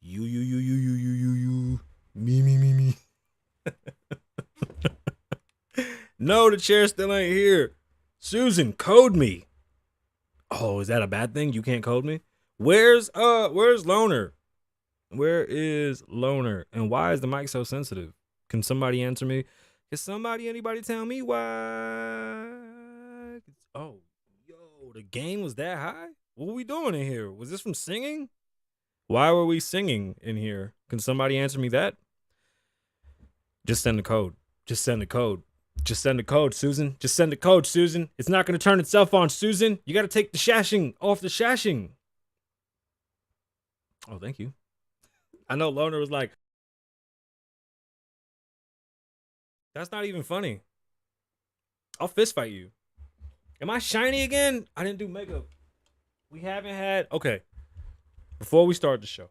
You. Me. No, the chair still ain't here. Susan, code me. Oh, is that a bad thing? You can't code me? Where's Loner? Where is Loner? And why is the mic so sensitive? Can somebody answer me? Anybody tell me why? Oh, yo, the gain was that high? What were we doing in here? Was this from singing? Why were we singing in here? Can somebody answer me that? Just send the code. Just send the code. Just send the code, Susan. Just send the code, Susan. It's not going to turn itself on, Susan. You got to take the shashing off the shashing. Oh, thank you. I know Loner was like, that's not even funny. I'll fist fight you. Am I shiny again? I didn't do makeup. We haven't had, okay. Before we start the show,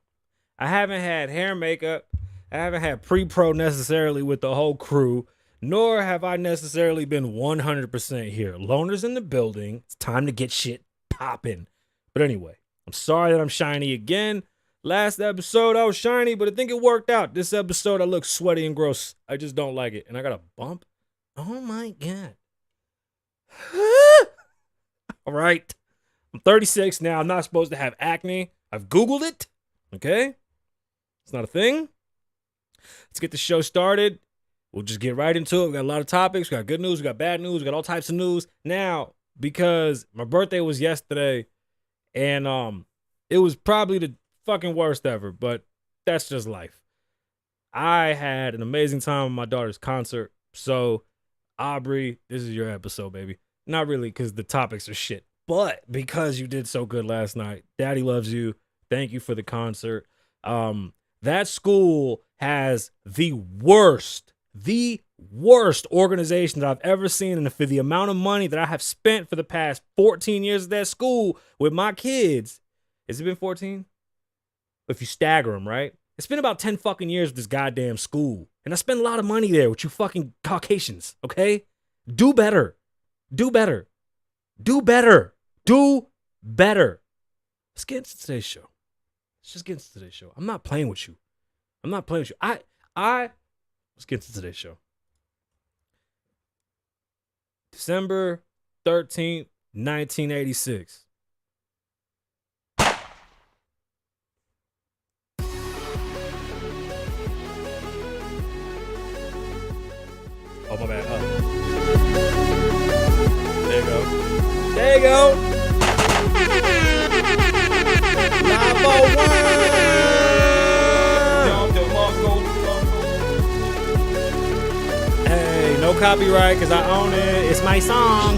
I haven't had hair and makeup. I haven't had pre-pro necessarily with the whole crew, nor have I necessarily been 100% here. Loner's in the building. It's time to get shit popping. But anyway, I'm sorry that I'm shiny again. Last episode, I was shiny, but I think it worked out. This episode, I look sweaty and gross. I just don't like it. And I got a bump. Oh my God. All right. I'm 36 now. I'm not supposed to have acne. I've Googled it. Okay? It's not a thing. Let's get the show started. We'll just get right into it. We got a lot of topics. We got good news. We got bad news. We got all types of news. Now, because my birthday was yesterday, and it was probably the fucking worst ever, but that's just life. I had an amazing time at my daughter's concert. So, Aubrey, this is your episode, baby. Not really, because the topics are shit. But because you did so good last night, Daddy loves you. Thank you for the concert. That school has the worst organization that I've ever seen. And for the amount of money that I have spent for the past 14 years at that school with my kids, has it been 14? If you stagger them, right? It's been about 10 fucking years with this goddamn school. And I spend a lot of money there with you fucking Caucasians, okay? Do better. Do better. Do better. Do better. Let's get into today's show. Let's just get into today's show. I'm not playing with you. Let's get into today's show. December 13th, 1986. Oh, my bad. Oh. There you go. There you go. Hey, no copyright because I own it. It's my song.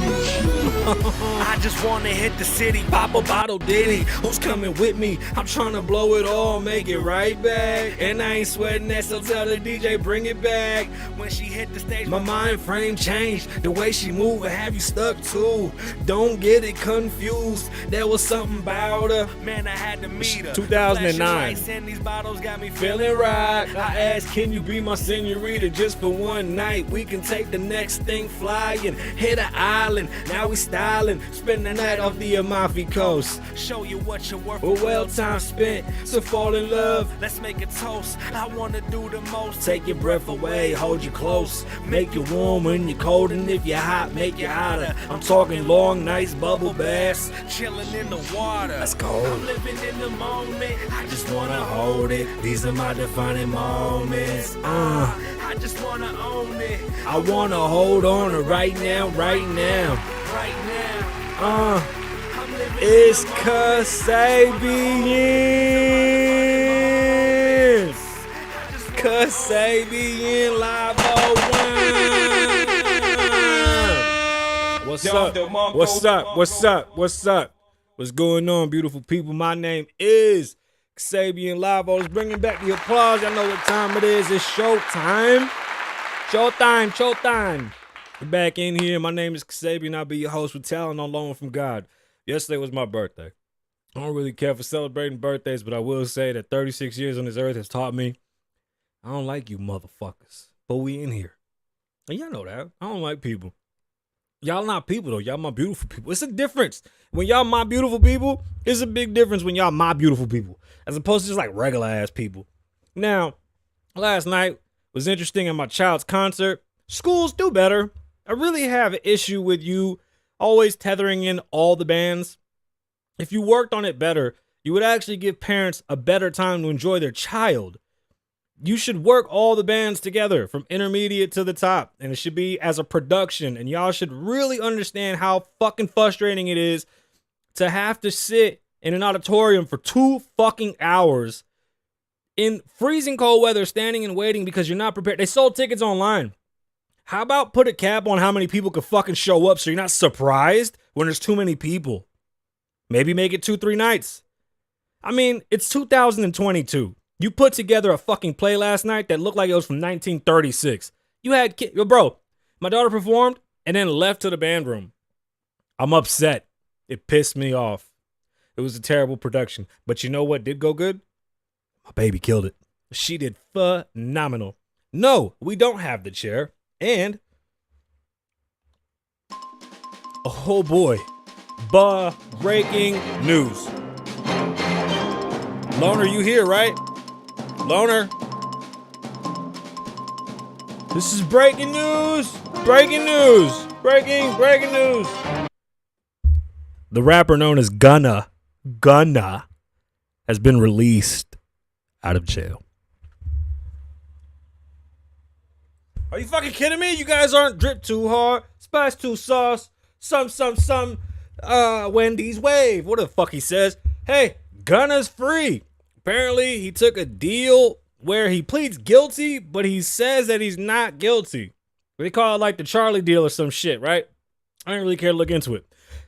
I just wanna hit the city, pop a bottle ditty. Who's coming with me? I'm trying to blow it all, make it right back. And I ain't sweating that, so tell the DJ bring it back. When she hit the stage, my mind frame changed. The way she move will have you stuck too. Don't get it confused. There was something about her. Man, I had to meet her. 2009. And these bottles got me feeling right. I asked, can you be my senorita just for one night? We can take the next thing flying, hit an island. Now we styling, spend the night off the Amalfi Coast. Show you what you're worth. Well time spent, so fall in love. Let's make a toast. I wanna do the most. Take your breath away, hold you close. Make you warm when you're cold, and if you're hot, make you hotter. I'm talking long nights, bubble baths, chilling in the water. Let's go. I'm living in the moment. I just wanna hold it. These are my defining moments. I just wanna own it. I wanna hold on to right now, right now. Right now. It's Kasabian. Kasabian Lavoe Show. What's up? What's up? What's up? What's up? What's going on, beautiful people? My name is Kasabian Lavoe. Is bringing back the applause. Y'all know what time it is. It's showtime. Showtime. Showtime. We're back in here. My name is Kasabian. I'll be your host with talent on loan from God. Yesterday was my birthday. I don't really care for celebrating birthdays, but I will say that 36 years on this earth has taught me I don't like you motherfuckers. But we in here. And y'all know that. I don't like people. Y'all not people though. Y'all my beautiful people. It's a difference. When y'all my beautiful people, it's a big difference when y'all my beautiful people. As opposed to just like regular ass people. Now, last night was interesting at my child's concert. Schools do better. I really have an issue with you always tethering in all the bands. If you worked on it better, you would actually give parents a better time to enjoy their child. You should work all the bands together from intermediate to the top, and it should be as a production, and y'all should really understand how fucking frustrating it is to have to sit in an auditorium for 2 fucking hours in freezing cold weather, standing and waiting because you're not prepared. They sold tickets online. How about put a cap on how many people could fucking show up so you're not surprised when there's too many people? Maybe make it 2-3 nights. I mean, it's 2022. You put together a fucking play last night that looked like it was from 1936. You had yo, bro, my daughter performed and then left to the band room. I'm upset. It pissed me off. It was a terrible production. But you know what did go good? My baby killed it. She did phenomenal. No, we don't have the chair. And, oh boy, breaking news. Loner, you here, right? Loner. This is breaking news. Breaking news. Breaking news. The rapper known as Gunna has been released out of jail. Are you fucking kidding me? You guys aren't drip too hard, spice too sauce, some, Wendy's wave. What the fuck he says? Hey, Gunna's free. Apparently, he took a deal where he pleads guilty, but he says that he's not guilty. They call it like the Charlie deal or some shit, right? I didn't really care to look into it.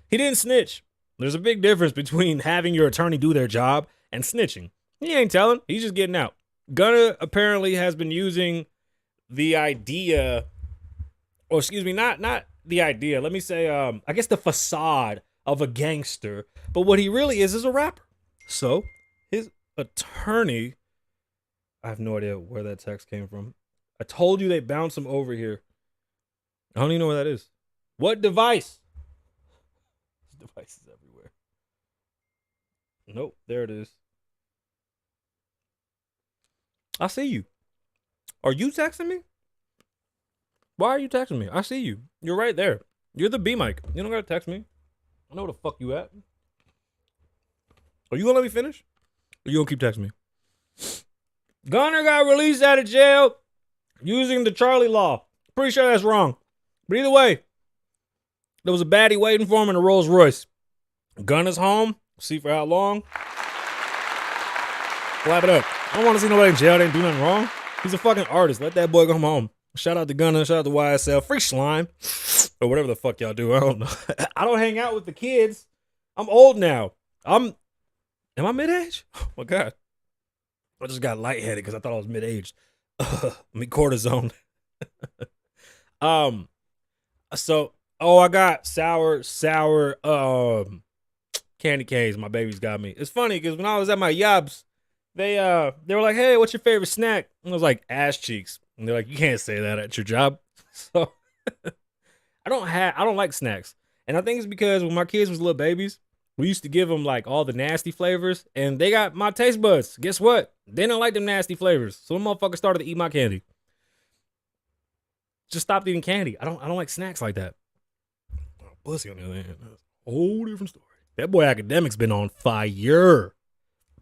He didn't snitch. There's a big difference between having your attorney do their job and snitching. He ain't telling. He's just getting out. Gunna apparently has been using the idea, or excuse me, not the idea. Let me say, I guess the facade of a gangster. But what he really is a rapper. So his attorney, I have no idea where that text came from. I told you they bounced him over here. I don't even know where that is. What device? This device is everywhere. Nope, there it is. I see you. Are you texting me? Why are you texting me? I see you. You're right there. You're the B mic. You don't gotta text me. I know where the fuck you at. Are you gonna let me finish? Or you gonna keep texting me? Gunna got released out of jail using the Charlie law. Pretty sure that's wrong. But either way, there was a baddie waiting for him in a Rolls Royce. Gunna's home. See for how long. Clap it up. I don't want to see nobody in jail. They didn't do nothing wrong. He's a fucking artist. Let that boy come home. Shout out to Gunna. Shout out to YSL. Free slime. or whatever the fuck y'all do. I don't know. I don't hang out with the kids. I'm old now. Am I mid-age? Oh my God. I just got lightheaded because I thought I was mid-aged. Me cortisone. So, I got sour, candy canes. My baby's got me. It's funny because when I was at my yobs, they were like, "Hey, what's your favorite snack?" And I was like, "Ass cheeks." And they're like, "You can't say that at your job." So I don't like snacks, and I think it's because when my kids was little babies, we used to give them like all the nasty flavors, and they got my taste buds. Guess what? They don't like them nasty flavors, so the motherfuckers started to eat my candy. Just stopped eating candy. I don't like snacks like that. Pussy on the other hand, that's a whole different story. That boy Academics been on fire.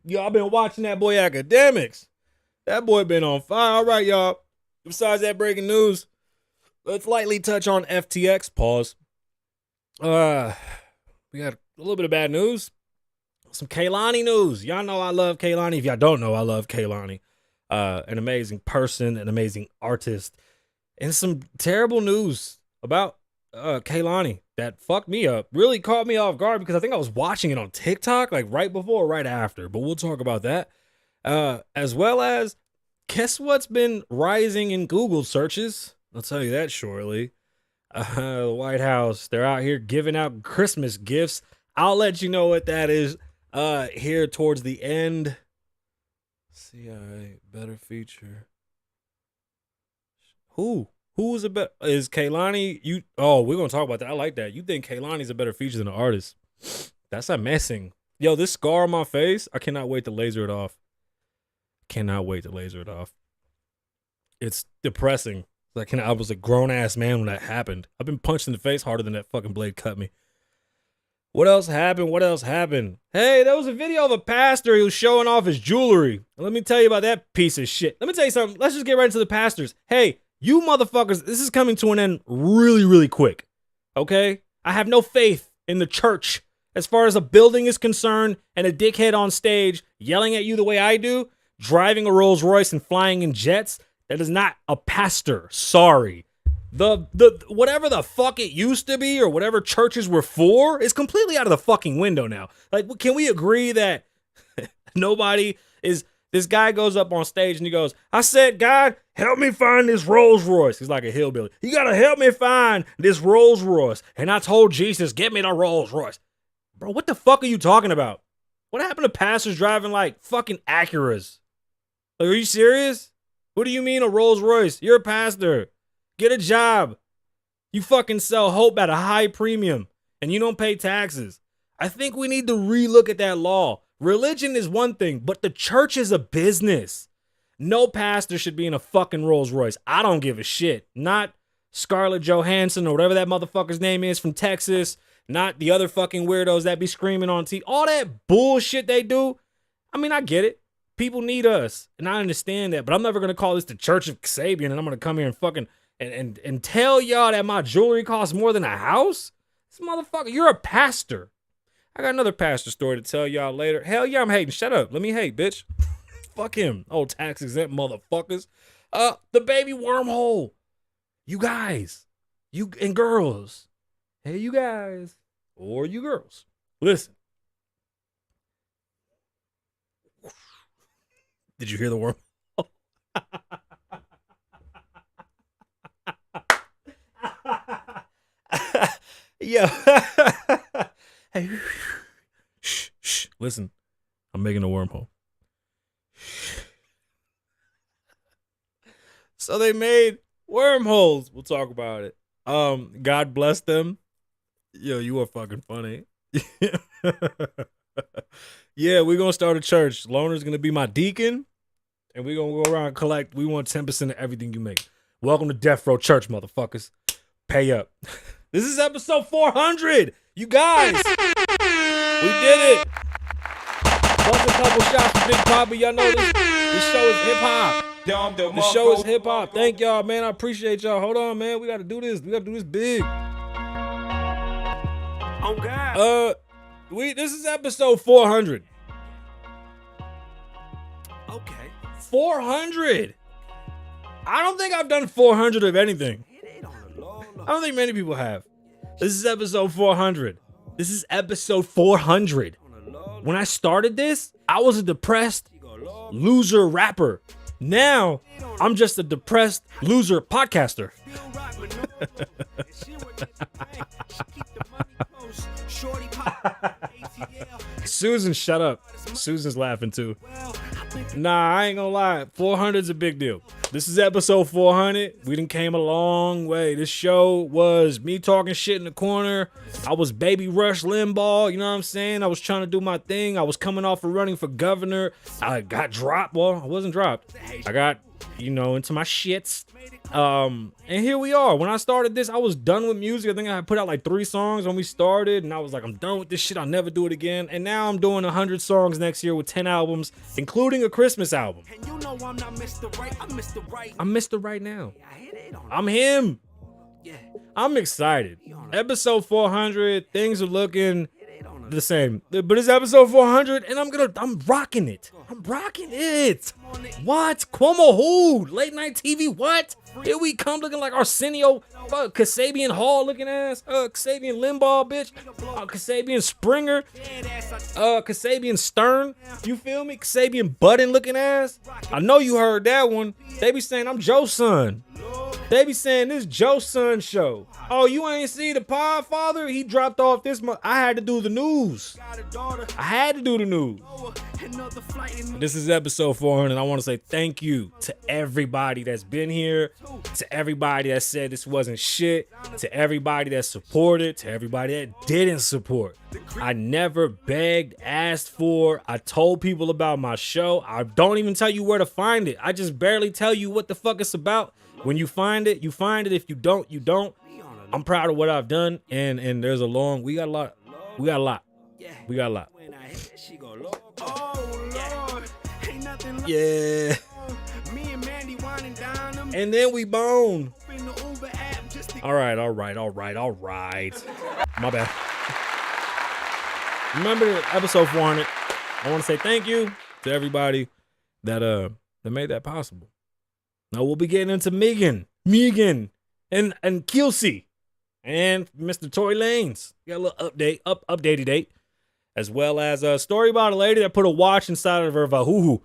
Y'all been watching that boy Academics. That boy been on fire. All right, y'all. Besides that breaking news, let's lightly touch on FTX. Pause. We got a little bit of bad news. Some Kehlani news. Y'all know I love Kehlani. If y'all don't know, I love Kehlani. An amazing person, an amazing artist. And some terrible news about Kehlani that fucked me up. Really caught me off guard because I think I was watching it on TikTok, like right before or right after. But we'll talk about that. As well as, guess what's been rising in Google searches? I'll tell you that shortly. The White House, they're out here giving out Christmas gifts. I'll let you know what that is here towards the end. CIA better feature. Who's a better? Is Kehlani? We're gonna talk about that. I like that. You think Kehlani's a better feature than an artist? That's amazing. Yo, this scar on my face, I cannot wait to laser it off. It's depressing. I was a grown ass man when that happened. I've been punched in the face harder than that fucking blade cut me. What else happened? Hey, there was a video of a pastor who was showing off his jewelry. Let me tell you about that piece of shit. Let me tell you something. Let's just get right into the pastors. Hey, you motherfuckers, this is coming to an end really, really quick. Okay? I have no faith in the church as far as a building is concerned and a dickhead on stage yelling at you the way I do, driving a Rolls Royce and flying in jets. That is not a pastor. Sorry. The whatever the fuck it used to be or whatever churches were for is completely out of the fucking window now. Like, can we agree that this guy goes up on stage and he goes, I said, God, help me find this Rolls Royce. He's like a hillbilly. You got to help me find this Rolls Royce. And I told Jesus, get me the Rolls Royce. Bro, what the fuck are you talking about? What happened to pastors driving like fucking Acuras? Like, are you serious? What do you mean a Rolls Royce? You're a pastor. Get a job. You fucking sell hope at a high premium and you don't pay taxes. I think we need to relook at that law. Religion is one thing, but the church is a business. No pastor should be in a fucking Rolls Royce. I don't give a shit. Not Scarlett Johansson or whatever that motherfucker's name is from Texas. Not the other fucking weirdos that be screaming on TV. All that bullshit they do. I mean, I get it. People need us, and I understand that, but I'm never going to call this the Church of Kasabian, and I'm going to come here and fucking and tell y'all that my jewelry costs more than a house? This motherfucker, you're a pastor. I got another pastor story to tell y'all later. Hell yeah, I'm hating. Shut up. Let me hate, bitch. Fuck him. Old tax exempt motherfuckers. The baby wormhole. You guys. You and girls. Hey, you guys. Or you girls. Listen. Did you hear the wormhole? Yo. Hey. Shh. Listen. I'm making a wormhole. So they made wormholes. We'll talk about it. God bless them. Yo, you are fucking funny. Yeah, we're gonna start a church. Loner's gonna be my deacon, and we're gonna go around and collect. We want 10% of everything you make. Welcome to Death Row Church, motherfuckers. Pay up. This is episode 400. You guys, we did it. Bust a couple shots for Big Papa. Y'all know this show is hip hop. The show is hip hop. Thank y'all, man. I appreciate y'all. Hold on, man. We gotta do this. We gotta do this big. Oh God. This is episode 400. Okay. 400. I don't think I've done 400 of anything. I don't think many people have. This is episode 400. This is episode 400. When I started this, I was a depressed loser rapper. Now, I'm just a depressed loser podcaster. Susan, shut up. Susan's laughing too. Nah, I ain't gonna lie. 400's a big deal. This is episode 400. We done came a long way. This show was me talking shit in the corner. I was baby Rush Limbaugh. You know what I'm saying? I was trying to do my thing. I was coming off of running for governor. I got dropped. Well, I wasn't dropped. I got, into my shits. And here we are. When I started this, I was done with music. I think I had put out like 3 songs when we started, and I was like, I'm done with this shit. I'll never do it again. And now I'm doing 100 songs next year with 10 albums, including a Christmas album. I'm Mr. Right now. I'm him. I'm excited. Episode 400. Things are looking the same, but it's episode 400, and I'm rocking it. I'm rocking it. What? Cuomo who? Late night TV? What? Here we come looking like Arsenio, Kasabian Hall looking ass, Kasabian Limbaugh, bitch, Kasabian Springer, Kasabian Stern. You feel me? Kasabian Button looking ass. I know you heard that one. They be saying I'm Joe's son. They be saying this Joe's son show. Oh, you ain't see the Podfather? He dropped off this month. I had to do the news. This is episode 400. I want to say thank you to everybody that's been here, to everybody that said this wasn't shit, to everybody that supported, to everybody that didn't support. I never begged, asked for. I told people about my show. I don't even tell you where to find it. I just barely tell you what the fuck it's about. When you find it, you find it. If you don't, you don't. I'm proud of what I've done, and there's we got a lot. Yeah. And then we bone. All right. My bad. Remember episode 400. I want to say thank you to everybody that made that possible. Now we'll be getting into Megan, and Kelsey, and Mr. Tory Lanez. We got a little updated date, as well as a story about a lady that put a watch inside of her vahuhu.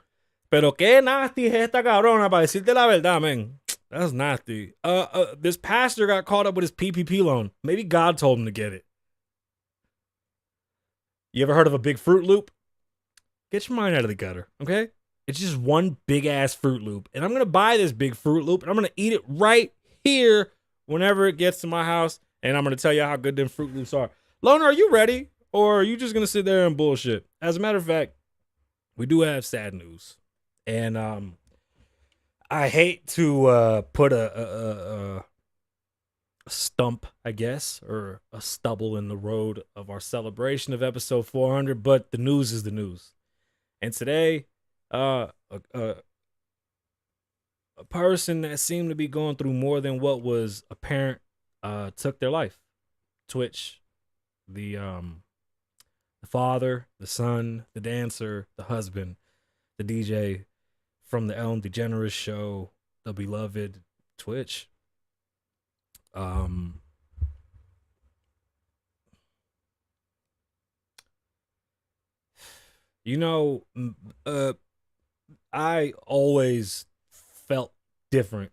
Pero qué nasty es esta cabrona, para decirte la verdad, man. That's nasty. This pastor got caught up with his PPP loan. Maybe God told him to get it. You ever heard of a big Fruit Loop? Get your mind out of the gutter, okay? It's just one big ass Fruit Loop. And I'm going to buy this big Fruit Loop and I'm going to eat it right here whenever it gets to my house. And I'm going to tell you how good them Fruit Loops are. Loner, are you ready? Or are you just going to sit there and bullshit? As a matter of fact, we do have sad news. And I hate to put a stump, I guess, or a stubble in the road of our celebration of episode 400. But the news is the news. And today, a person that seemed to be going through more than what was apparent took their life. Twitch, the father, the son, the dancer, the husband, the DJ from the Ellen DeGeneres show, the beloved Twitch. I always felt different.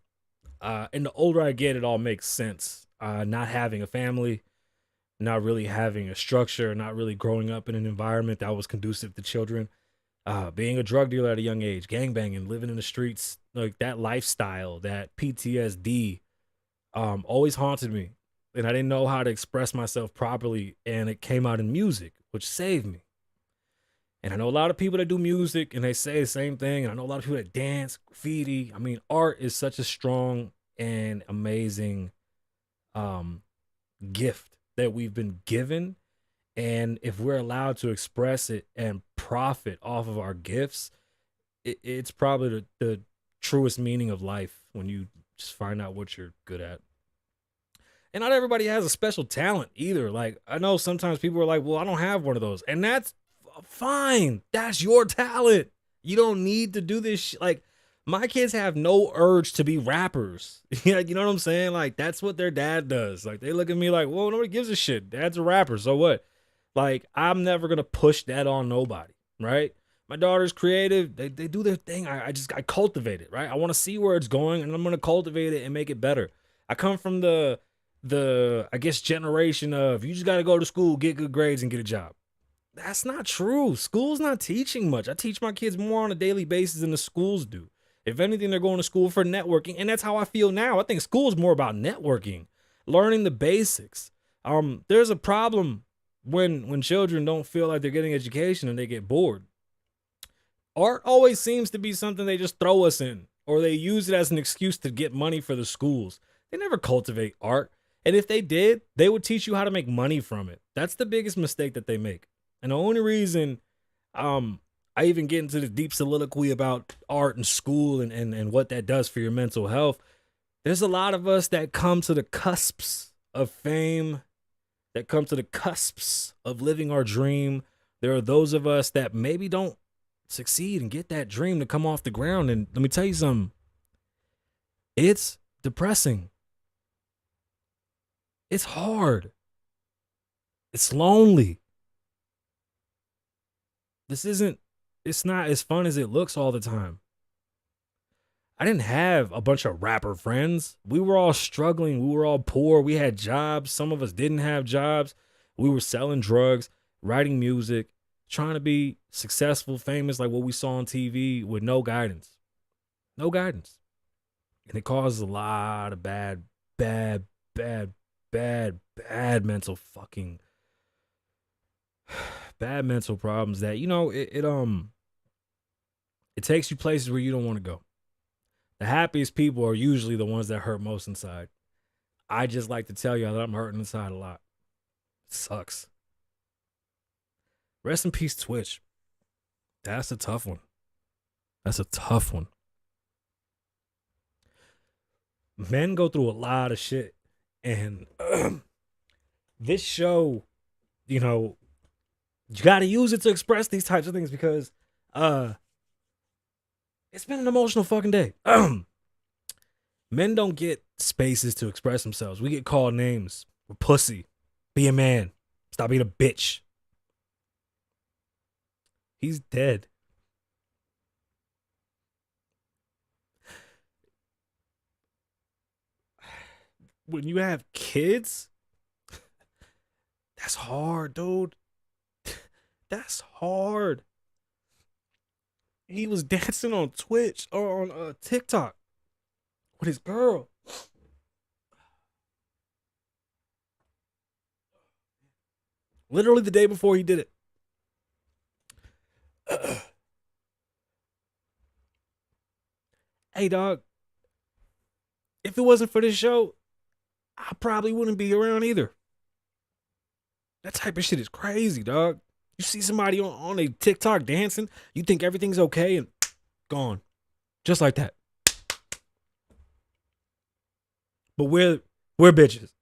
And the older I get, it all makes sense. Not having a family, not really having a structure, not really growing up in an environment that was conducive to children, being a drug dealer at a young age, gangbanging, living in the streets, like that lifestyle, that PTSD, always haunted me. And I didn't know how to express myself properly. And it came out in music, which saved me. And I know a lot of people that do music and they say the same thing. And I know a lot of people that dance, graffiti. I mean, art is such a strong and amazing gift that we've been given. And if we're allowed to express it and profit off of our gifts, it's probably the truest meaning of life when you just find out what you're good at. And not everybody has a special talent either. Like, I know sometimes people are like, well, I don't have one of those. And that's fine. That's your talent. You don't need to do this. Like, My kids have no urge to be rappers. Yeah, you know what I'm saying? Like, that's what their dad does. Like, they look at me like, whoa, nobody gives a shit. Dad's a rapper, so what? Like, I'm never gonna push that on nobody, right? My daughter's creative. They do their thing. I cultivate it, right? I want to see where it's going, and I'm gonna cultivate it and make it better. I come from the I guess generation of you just gotta go to school, get good grades, and get a job. That's not true. School's not teaching much. I teach my kids more on a daily basis than the schools do. If anything, they're going to school for networking, and that's how I feel now. I think school is more about networking, learning the basics. There's a problem when children don't feel like they're getting education and they get bored. Art always seems to be something they just throw us in, or they use it as an excuse to get money for the schools. They never cultivate art. And if they did, they would teach you how to make money from it. That's the biggest mistake that they make. And the only reason I even get into the deep soliloquy about art and school and what that does for your mental health, there's a lot of us that come to the cusps of fame, that come to the cusps of living our dream. There are those of us that maybe don't succeed and get that dream to come off the ground. And let me tell you something. It's depressing. It's hard. It's lonely. It's not as fun as it looks all the time. I didn't have a bunch of rapper friends. We were all struggling. We were all poor. We had jobs. Some of us didn't have jobs. We were selling drugs, writing music, trying to be successful, famous, like what we saw on TV with no guidance. No guidance. And it causes a lot of bad mental fucking bad mental problems that, it takes you places where you don't want to go. The happiest people are usually the ones that hurt most inside. I just like to tell you that I'm hurting inside a lot. It sucks. Rest in peace, Twitch. That's a tough one. That's a tough one. Men go through a lot of shit. And this show, you got to use it to express these types of things because it's been an emotional fucking day. Men don't get spaces to express themselves. We get called names. We're pussy. Be a man. Stop being a bitch. He's dead. When you have kids, that's hard, dude. That's hard. He was dancing on Twitch or on TikTok with his girl. Literally the day before he did it. Hey, dog. If it wasn't for this show, I probably wouldn't be around either. That type of shit is crazy, dog. You see somebody on a TikTok dancing, you think everything's okay, and gone. Just like that. But we're bitches.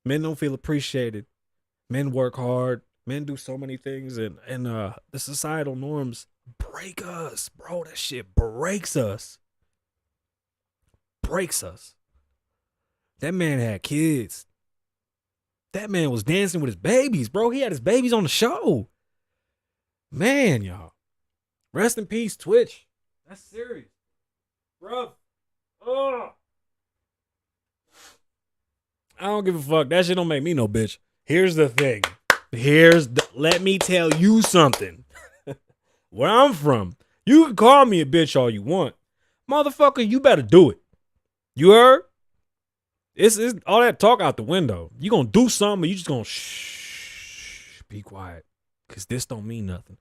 Men don't feel appreciated. Men work hard. Men do so many things, and the societal norms break us, bro. That shit breaks us. Breaks us. That man had kids. That man was dancing with his babies, bro. He had his babies on the show. Man, y'all. Rest in peace, Twitch. That's serious. Bro. Oh. I don't give a fuck. That shit don't make me no bitch. Here's the thing. Let me tell you something. Where I'm from, you can call me a bitch all you want. Motherfucker, you better do it. You heard? It's all that talk out the window. You gonna do something, or you just gonna shh, be quiet. Cause this don't mean nothing.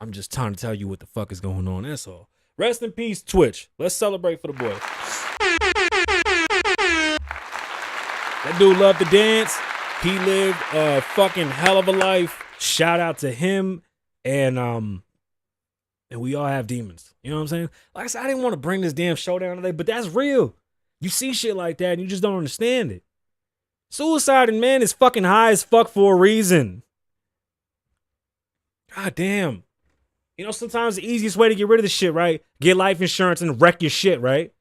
I'm just trying to tell you what the fuck is going on. That's all. Rest in peace, Twitch. Let's celebrate for the boy. That dude loved to dance. He lived a fucking hell of a life. Shout out to him. And we all have demons. You know what I'm saying? Like I said, I didn't want to bring this damn show down today, but that's real. You see shit like that and you just don't understand it. Suicide in men is fucking high as fuck for a reason. God damn. You know, sometimes the easiest way to get rid of the shit, right? Get life insurance and wreck your shit, right?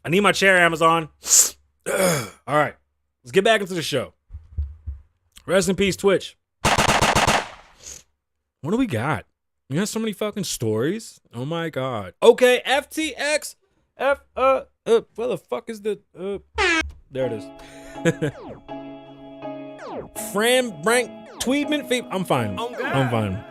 I need my chair, Amazon. All right, let's get back into the show. Rest in peace, Twitch. What do we got? We got so many fucking stories. Oh my god. Okay, FTX. Where the fuck is the? There it is. Fran Brank Tweedman. I'm fine. I'm fine.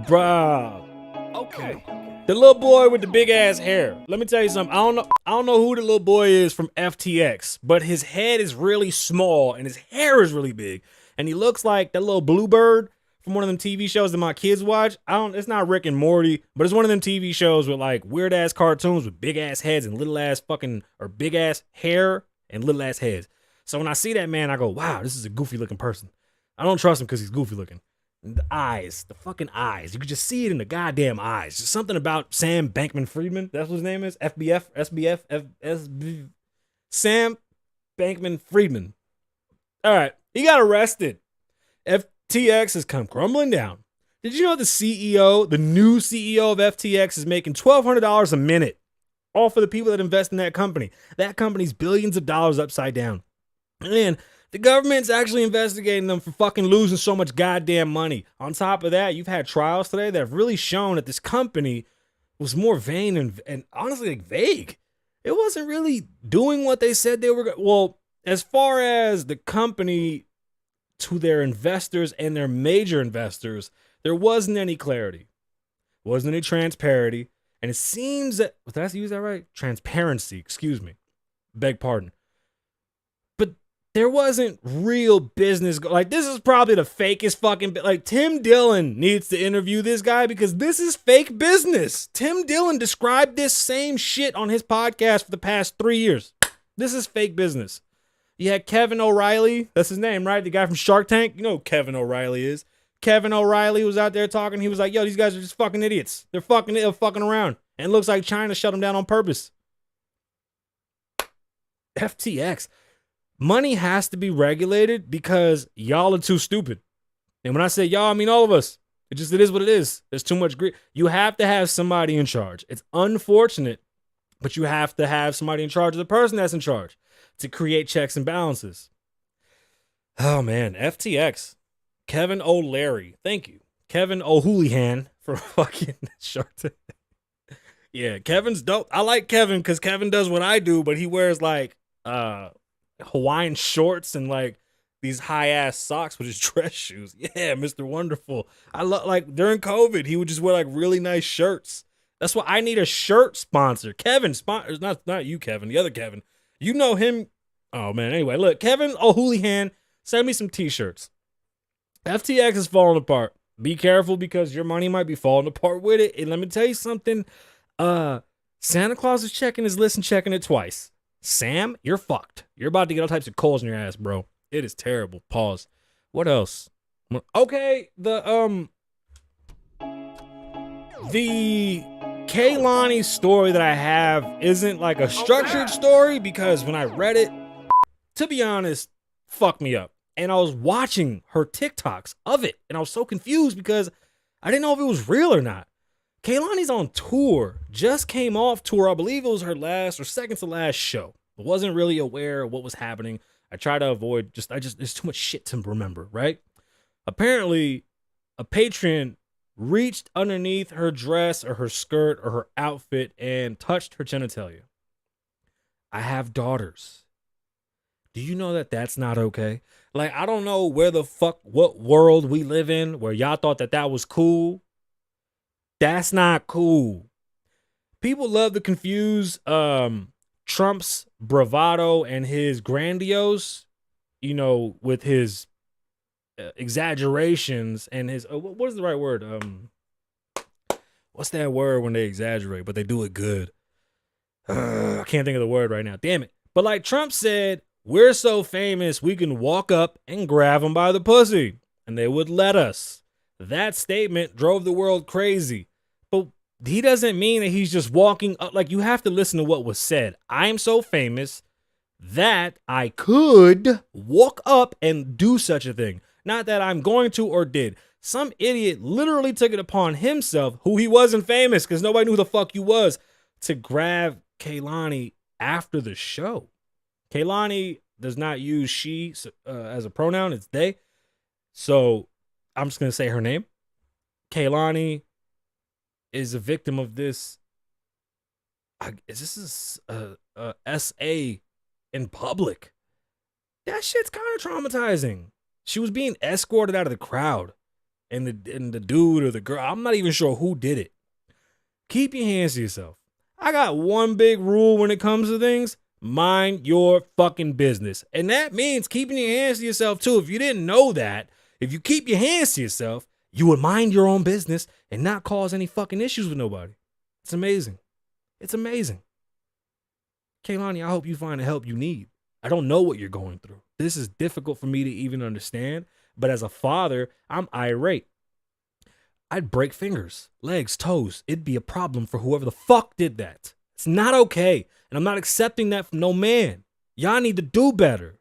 Bruh. Okay. The little boy with the big ass hair. Let me tell you something. I don't know who the little boy is from FTX, but his head is really small and his hair is really big. And he looks like that little bluebird from one of them TV shows that my kids watch. It's not Rick and Morty, but it's one of them TV shows with like weird ass cartoons with big ass heads and little ass big ass hair and little ass heads. So when I see that man, I go, wow, this is a goofy looking person. I don't trust him because he's goofy looking. The eyes, the fucking eyes. You could just see it in the goddamn eyes. Just something about Sam Bankman-Friedman. That's what his name is. Sam Bankman-Friedman. All right. He got arrested. FTX has come crumbling down. Did you know the new CEO of FTX is making $1,200 a minute all for the people that invest in that company? That company's billions of dollars upside down. And the government's actually investigating them for fucking losing so much goddamn money. On top of that, you've had trials today that have really shown that this company was more vain and honestly like vague. It wasn't really doing what they said they were. Well, as far as the company to their investors and their major investors, there wasn't any clarity. Wasn't any transparency. And it seems that, did I use that right? Transparency, excuse me. Beg pardon. There wasn't real business. Like, this is probably the fakest fucking, like, Tim Dillon needs to interview this guy because this is fake business. Tim Dillon described this same shit on his podcast for the past 3 years. This is fake business. You had Kevin O'Reilly. That's his name, right? The guy from Shark Tank. You know who Kevin O'Reilly is. Kevin O'Reilly was out there talking. He was like, yo, these guys are just fucking idiots. They're fucking around. And it looks like China shut them down on purpose. FTX. Money has to be regulated because y'all are too stupid. And when I say y'all, I mean all of us. It is what it is. There's too much greed. You have to have somebody in charge. It's unfortunate, but you have to have somebody in charge of the person that's in charge to create checks and balances. Oh, man. FTX. Kevin O'Leary. Thank you. Kevin O'Houlihan for fucking Shark Tank. Yeah, Kevin's dope. I like Kevin because Kevin does what I do, but he wears like Hawaiian shorts and like these high ass socks with his dress shoes. Yeah, Mr. Wonderful. I love, like, during COVID, he would just wear like really nice shirts. That's why I need a shirt sponsor. Kevin sponsors, not you, Kevin, the other Kevin. You know him. Oh man. Anyway, look, Kevin O'Houlihan, send me some t-shirts. FTX is falling apart. Be careful because your money might be falling apart with it. And let me tell you something. Santa Claus is checking his list and checking it twice. Sam, you're fucked. You're about to get all types of coals in your ass, bro. It is terrible. Pause. What else? Okay, the Kaylani story that I have isn't like a structured story because when I read it, to be honest, fucked me up. And I was watching her TikToks of it, and I was so confused because I didn't know if it was real or not. Kaylani's on tour, just came off tour. I believe it was her last or second to last show. I wasn't really aware of what was happening. I try to avoid there's too much shit to remember, right? Apparently, a patron reached underneath her dress or her skirt or her outfit and touched her genitalia. I have daughters. Do you know that that's not okay? Like, I don't know what world we live in where y'all thought that was cool. That's not cool. People love to confuse Trump's bravado and his grandiose, with his exaggerations and his, what is the right word? What's that word when they exaggerate, but they do it good? I can't think of the word right now. Damn it. But like Trump said, we're so famous, we can walk up and grab them by the pussy, and they would let us. That statement drove the world crazy. But he doesn't mean that he's just walking up. Like, you have to listen to what was said. I'm so famous that I could walk up and do such a thing. Not that I'm going to or did. Some idiot literally took it upon himself, who he wasn't famous because nobody knew who the fuck you was, to grab Kehlani after the show. Kehlani does not use she as a pronoun. It's they. So I'm just going to say her name. Kehlani is a victim of this. This is a SA in public. That shit's kind of traumatizing. She was being escorted out of the crowd. And the dude or the girl, I'm not even sure who did it. Keep your hands to yourself. I got one big rule when it comes to things. Mind your fucking business. And that means keeping your hands to yourself too. If you didn't know that, if you keep your hands to yourself, you would mind your own business and not cause any fucking issues with nobody. It's amazing. It's amazing. Kehlani, I hope you find the help you need. I don't know what you're going through. This is difficult for me to even understand. But as a father, I'm irate. I'd break fingers, legs, toes. It'd be a problem for whoever the fuck did that. It's not okay. And I'm not accepting that from no man. Y'all need to do better.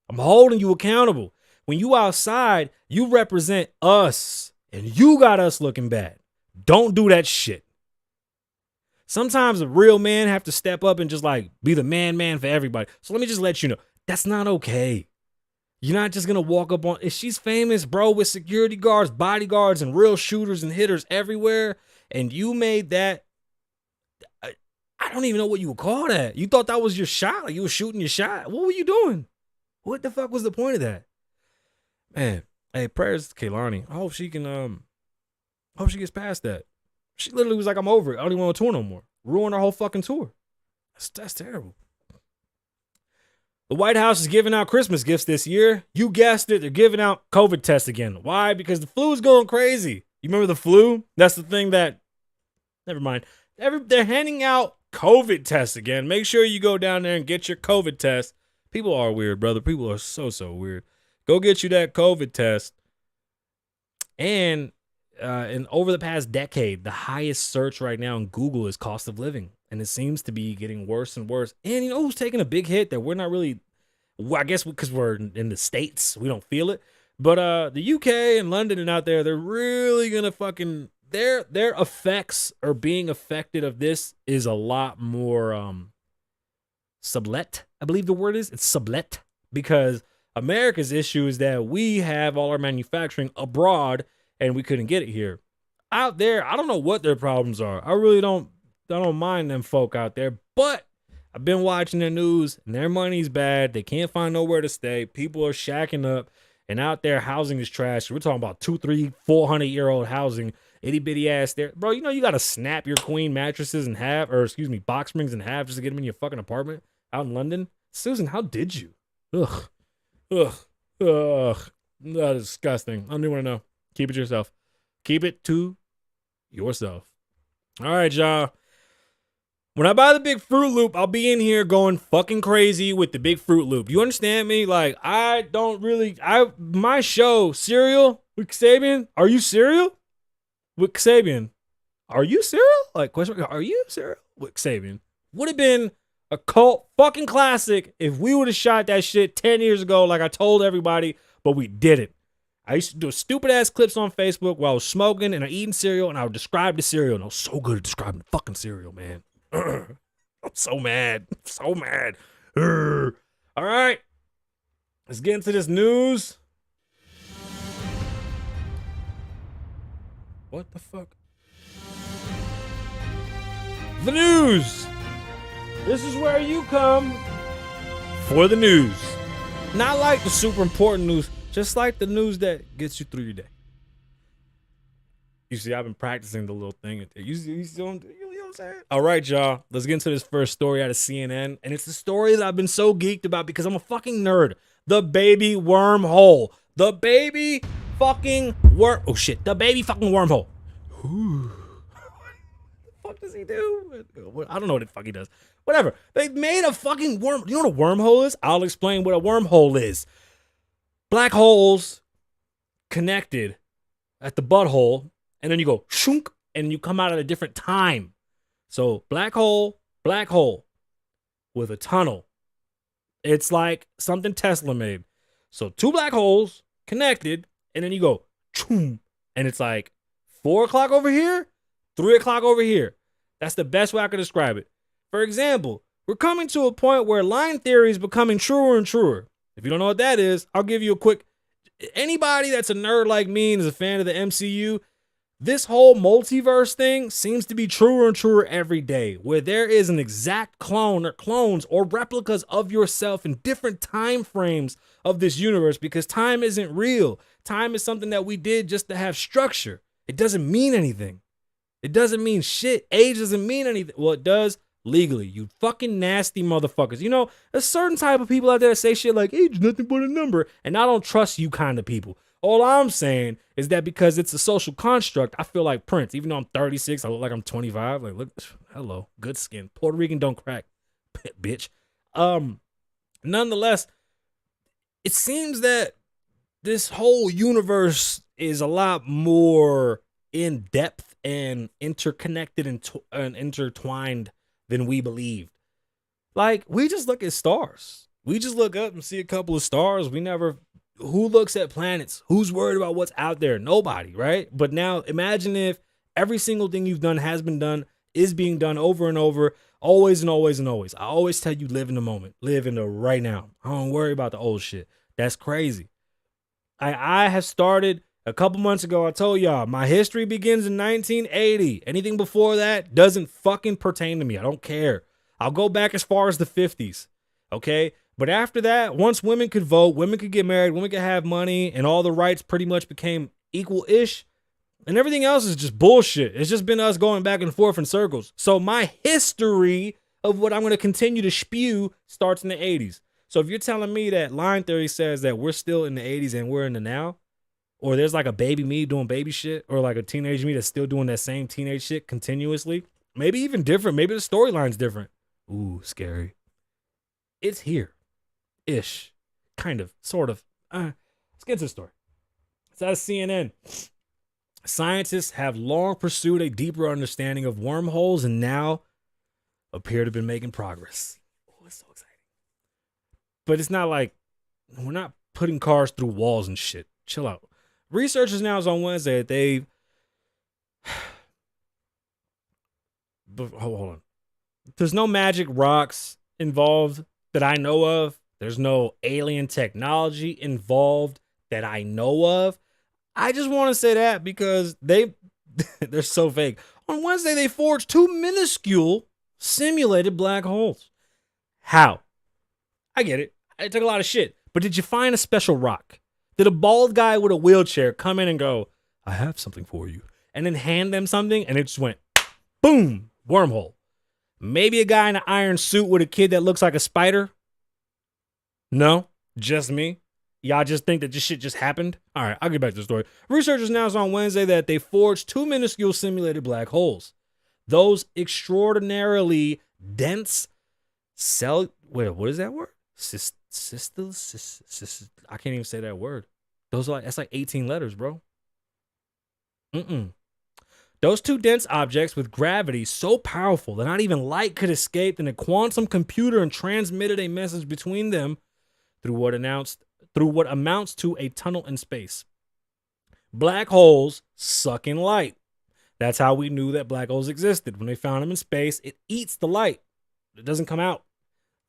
I'm holding you accountable. When you outside, you represent us. And you got us looking bad. Don't do that shit. Sometimes a real man have to step up and just like be the man for everybody. So let me just let you know, that's not okay. You're not just going to walk up on, if she's famous, bro, with security guards, bodyguards, and real shooters and hitters everywhere, and you made that, I don't even know what you would call that. You thought that was your shot? Like you were shooting your shot? What were you doing? What the fuck was the point of that? Man, hey, prayers to Kehlani. I hope she can, hope she gets past that. She literally was like, I'm over it. I don't even want to tour no more. Ruin our whole fucking tour. That's terrible. The White House is giving out Christmas gifts this year. You guessed it. They're giving out COVID tests again. Why? Because the flu is going crazy. You remember the flu? That's the thing that, never mind. They're handing out COVID tests again. Make sure you go down there and get your COVID test. People are weird, brother. People are so weird. Go get you that COVID test. And over the past decade, the highest search right now in Google is cost of living. And it seems to be getting worse and worse. And you know who's taking a big hit that we're not really, I guess because we're in the States, we don't feel it. But the UK and London and out there, they're really going to fucking, their effects or being affected of this is a lot more sublet, I believe the word is. It's sublet. Because America's issue is that we have all our manufacturing abroad and we couldn't get it here. Out there, I don't know what their problems are. I really don't mind them folk out there, but I've been watching the news and their money's bad. They can't find nowhere to stay. People are shacking up and out there housing is trash. We're talking about 200, 300, 400-year-old housing, itty bitty ass there. Bro, you know you got to snap your queen mattresses in half, or excuse me, box springs in half just to get them in your fucking apartment out in London. Susan, how did you? Ugh. That is disgusting. I don't even want to know. Keep it to yourself. Keep it to yourself. All right, y'all. When I buy the big Fruit Loop, I'll be in here going fucking crazy with the big Fruit Loop. You understand me? Like, my show, Cereal with Kasabian, are you cereal? With Kasabian, are you cereal? Like, question, are you cereal? With Kasabian. Would have been a cult fucking classic if we would have shot that shit 10 years ago like I told everybody, but we didn't. I used to do stupid ass clips on Facebook while I was smoking and I eating cereal, and I would describe the cereal, and I was so good at describing the fucking cereal, man. I'm so mad. So mad. All right. Let's get into this news. What the fuck? The news. This is where you come for the news. Not like the super important news, just like the news that gets you through your day. You see, I've been practicing the little thing. You know what I'm saying? All right, y'all. Let's get into this first story out of CNN. And it's the story that I've been so geeked about because I'm a fucking nerd. The baby wormhole. The baby fucking oh shit. The baby fucking wormhole. What the fuck does he do? I don't know what the fuck he does. Whatever. They made a fucking worm. You know what a wormhole is? I'll explain what a wormhole is. Black holes connected at the butthole, and then you go shunk, and you come out at a different time. So black hole with a tunnel. It's like something Tesla made. So two black holes connected, and then you go choom, And it's like 4 o'clock over here, 3 o'clock over here. That's the best way I could describe it. For example, we're coming to a point where line theory is becoming truer and truer. If you don't know what that is, I'll give you a quick. Anybody that's a nerd like me and is a fan of the MCU, this whole multiverse thing seems to be truer and truer every day, where there is an exact clone or clones or replicas of yourself in different time frames of this universe, because time isn't real. Time is something that we did just to have structure. It doesn't mean anything. It doesn't mean shit. Age doesn't mean anything. Well, it does legally. You fucking nasty motherfuckers. You know, a certain type of people out there that say shit like age is nothing but a number, and I don't trust you kind of people. All I'm saying is that because it's a social construct, I feel like Prince. Even though I'm 36, I look like I'm 25. Like, look, hello, good skin. Puerto Rican don't crack, bitch. Nonetheless, it seems that this whole universe is a lot more in depth and interconnected and intertwined than we believed. Like, we just look at stars. We just look up and see a couple of stars. Who looks at planets? Who's worried about what's out there? Nobody, right? But now imagine if every single thing you've done has been done, is being done over and over, always and always and always. I always tell you, live in the moment, live in the right now. I don't worry about the old shit. That's crazy. I have started a couple months ago. I told y'all my history begins in 1980. Anything before that doesn't fucking pertain to me. I don't care. I'll go back as far as the 50s. Okay. But after that, once women could vote, women could get married, women could have money, and all the rights pretty much became equal-ish, and everything else is just bullshit. It's just been us going back and forth in circles. So my history of what I'm going to continue to spew starts in the 80s. So if you're telling me that line theory says that we're still in the 80s and we're in the now, or there's like a baby me doing baby shit, or like a teenage me that's still doing that same teenage shit continuously, maybe even different, maybe the storyline's different. Ooh, scary. It's here. Ish, kind of, sort of. Let's get to the story. It's out of CNN. Scientists have long pursued a deeper understanding of wormholes and now appear to have been making progress. Oh, it's so exciting. But it's not like we're not putting cars through walls and shit. Chill out. Researchers now is on Wednesday that they've. Hold on. There's no magic rocks involved that I know of. There's no alien technology involved that I know of. I just want to say that because they're so fake. On Wednesday, they forged 2 minuscule simulated black holes. How? I get it. It took a lot of shit. But did you find a special rock? Did a bald guy with a wheelchair come in and go, I have something for you, and then hand them something, and it just went, boom, wormhole? Maybe a guy in an iron suit with a kid that looks like a spider? No, just me. Y'all just think that this shit just happened? All right, I'll get back to the story. Researchers announced on Wednesday that they forged 2 minuscule simulated black holes. Those extraordinarily dense what is that word? I can't even say that word. That's like 18 letters, bro. Those 2 dense objects with gravity so powerful that not even light could escape, then a quantum computer and transmitted a message between them through what amounts to a tunnel in space. Black holes suck in light. That's how we knew that black holes existed. When they found them in space, it eats the light. It doesn't come out.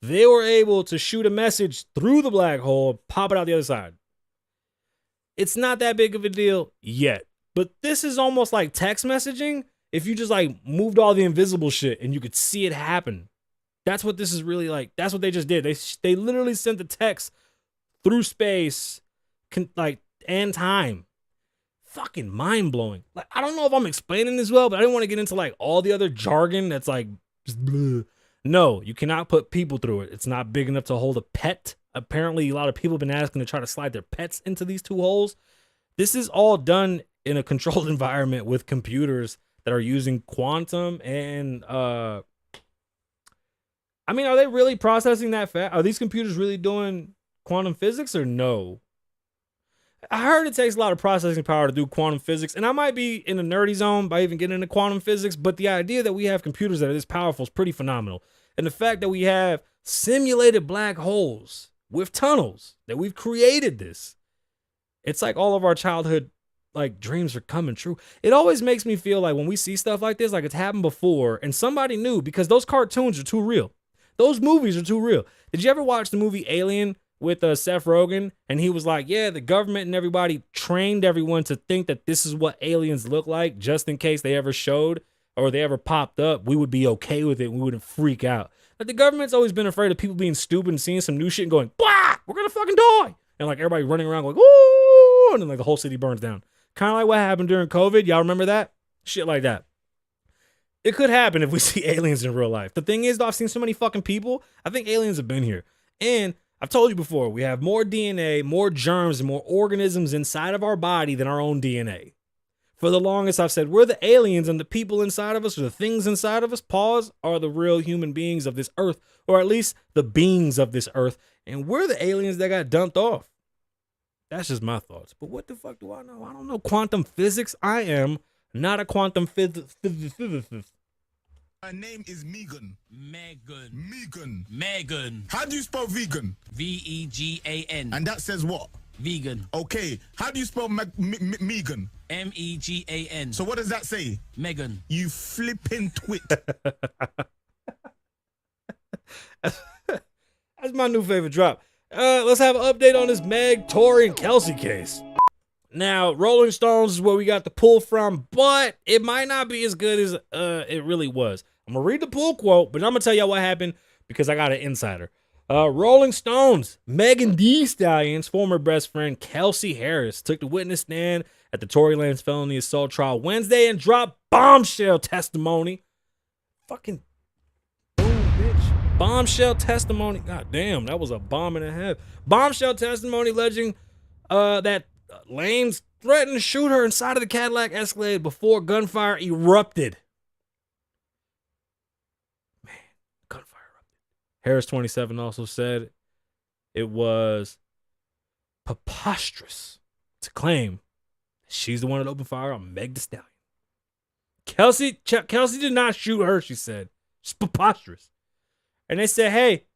They were able to shoot a message through the black hole, pop it out the other side. It's not that big of a deal yet, but this is almost like text messaging if you just like moved all the invisible shit and you could see it happen. That's what this is really like. That's what they just did. They literally sent the text through space, and time. Fucking mind blowing. Like, I don't know if I'm explaining this well, but I didn't want to get into like all the other jargon that's like just bleh. No, you cannot put people through it. It's not big enough to hold a pet. Apparently, a lot of people have been asking to try to slide their pets into these 2 holes. This is all done in a controlled environment with computers that are using quantum and are they really processing that fast? Are these computers really doing quantum physics or no? I heard it takes a lot of processing power to do quantum physics, and I might be in a nerdy zone by even getting into quantum physics, but the idea that we have computers that are this powerful is pretty phenomenal. And the fact that we have simulated black holes with tunnels, that we've created this. It's like all of our childhood like dreams are coming true. It always makes me feel like when we see stuff like this, like it's happened before and somebody knew, because those cartoons are too real. Those movies are too real. Did you ever watch the movie Alien with Seth Rogen? And he was like, yeah, the government and everybody trained everyone to think that this is what aliens look like, just in case they ever showed or they ever popped up, we would be okay with it. We wouldn't freak out. Like, the government's always been afraid of people being stupid and seeing some new shit and going, blah, we're going to fucking die. And like everybody running around going, ooh, and then like the whole city burns down. Kind of like what happened during COVID. Y'all remember that? Shit like that. It could happen if we see aliens in real life. The thing is, though, I've seen so many fucking people. I think aliens have been here. And I've told you before, we have more DNA, more germs, and more organisms inside of our body than our own DNA. For the longest, I've said we're the aliens, and the people inside of us, or the things inside of us, pause, are the real human beings of this earth, or at least the beings of this earth. And we're the aliens that got dumped off. That's just my thoughts. But what the fuck do I know? I don't know quantum physics. I am not a quantum physicist. My name is Megan. Megan. Megan. How do you spell vegan? Vegan. And that says what? Vegan. Okay. How do you spell Megan? Megan. So what does that say? Megan. You flipping twit. That's my new favorite drop. Let's have an update on this Meg, Tory, and Kelsey case. Now, Rolling Stones is where we got the pull from, but it might not be as good as it really was. I'm going to read the pull quote, but I'm going to tell y'all what happened because I got an insider. Rolling Stones, Megan Thee Stallion's former best friend, Kelsey Harris, took the witness stand at the Tory Lanez felony assault trial Wednesday and dropped bombshell testimony. Fucking boom, bitch. Bombshell testimony. God damn, that was a bomb and a half. Bombshell testimony alleging that Lanez threatened to shoot her inside of the Cadillac Escalade before gunfire erupted. Man, gunfire erupted. Harris, 27, also said it was preposterous to claim that she's the one that opened fire on Meg Thee Stallion. Kelsey did not shoot her, she said. It's preposterous. And they said, hey,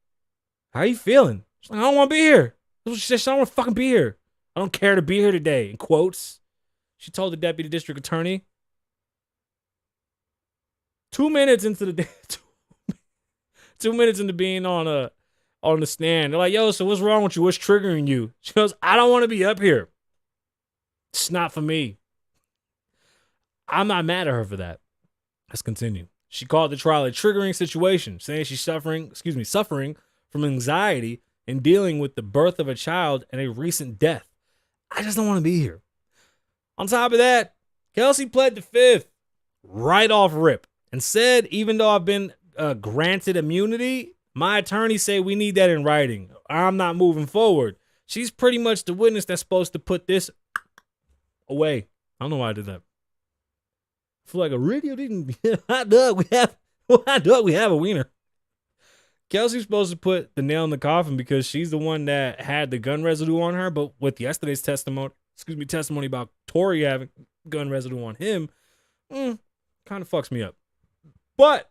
how you feeling? She's like, I don't want to be here. That's what she said. She don't want to fucking be here. I don't care to be here today. In quotes, she told the deputy district attorney. 2 minutes into the 2 minutes into being on the stand, they're like, yo, so what's wrong with you? What's triggering you? She goes, I don't want to be up here. It's not for me. I'm not mad at her for that. Let's continue. She called the trial a triggering situation, saying she's suffering from anxiety and dealing with the birth of a child and a recent death. I just don't want to be here. On top of that, Kelsey pled the fifth right off rip and said, even though I've been granted immunity, my attorneys say we need that in writing. I'm not moving forward. She's pretty much the witness that's supposed to put this away. I don't know why I did that. I feel like a radio didn't. Hot dog, we have a wiener. Kelsey's supposed to put the nail in the coffin because she's the one that had the gun residue on her. But with yesterday's testimony about Tory having gun residue on him, kind of fucks me up. But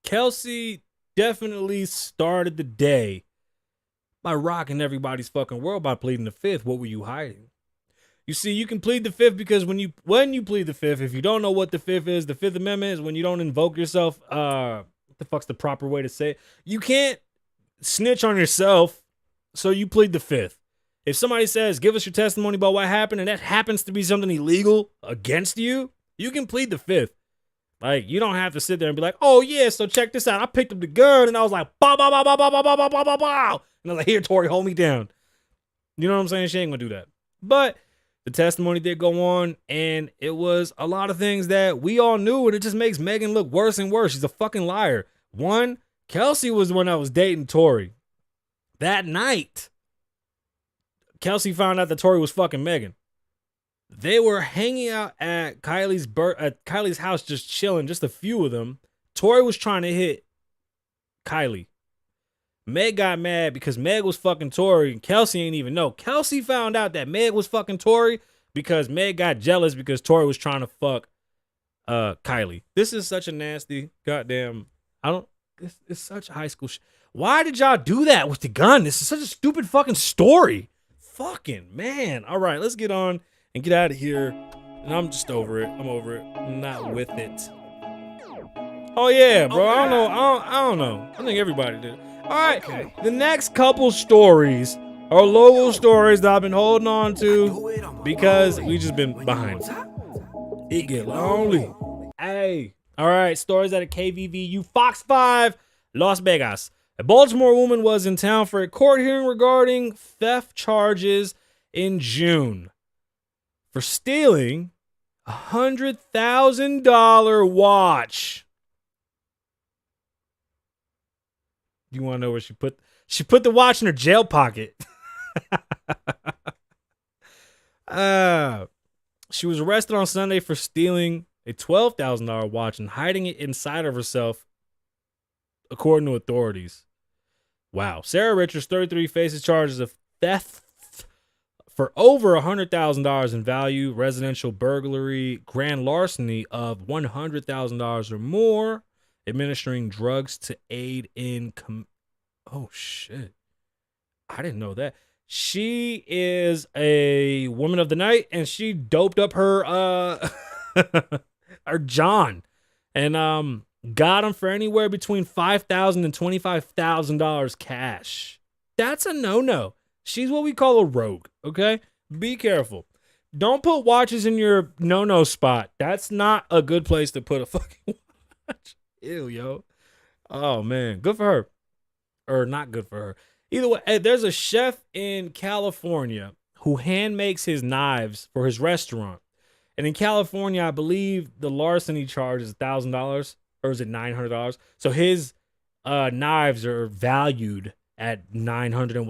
Kelsey definitely started the day by rocking everybody's fucking world by pleading the fifth. What were you hiding? You see, you can plead the fifth because when you plead the fifth, if you don't know what the fifth is, the Fifth Amendment is when you don't invoke yourself. What the fuck's the proper way to say it? You can't snitch on yourself, so you plead the fifth. If somebody says, give us your testimony about what happened, and that happens to be something illegal against you, you can plead the fifth. Like, you don't have to sit there and be like, oh yeah, so check this out. I picked up the gun and I was like, bow, bow, bow, bow, bow, bow, bow, bow, bow, bow, bow. And I was like, here, Tory, hold me down. You know what I'm saying? She ain't gonna do that. But the testimony did go on, and it was a lot of things that we all knew, and it just makes Megan look worse and worse. She's a fucking liar. One, Kelsey was the one that was dating Tory. That night, Kelsey found out that Tory was fucking Megan. They were hanging out at Kylie's house, just chilling, just a few of them. Tory was trying to hit Kylie. Meg got mad because Meg was fucking Tory, and Kelsey ain't even know. Kelsey found out that Meg was fucking Tory because Meg got jealous because Tory was trying to fuck Kylie. This is such a nasty goddamn. It's such high school shit. Why did y'all do that with the gun? This is such a stupid fucking story. Fucking man. All right, let's get on and get out of here. And I'm just over it. I'm over it. I'm not with it. Oh yeah, bro. I don't know. I don't know. I think everybody did. All right. Okay. The next couple stories are local stories that I've been holding on to because we just been behind. It get lonely. Hey. All right. Stories out of KVVU Fox 5, Las Vegas. A Baltimore woman was in town for a court hearing regarding theft charges in June for stealing a $100,000 watch. You want to know where she put the watch in her jail pocket. She was arrested on Sunday for stealing a $12,000 watch and hiding it inside of herself, according to authorities. Wow. Sarah Richards, 33, faces charges of theft for over $100,000 in value, residential burglary, grand larceny of $100,000 or more, administering drugs to aid in oh shit. I didn't know that. She is a woman of the night and she doped up her her John and got him for anywhere between $5,000 and $25,000 cash. That's a no-no. She's what we call a rogue, okay? Be careful. Don't put watches in your no-no spot. That's not a good place to put a fucking watch. Ew, yo. Oh, man. Good for her. Or not good for her. Either way, there's a chef in California who hand makes his knives for his restaurant. And in California, I believe the larceny charge is $1,000 or is it $900? So his knives are valued at $900 and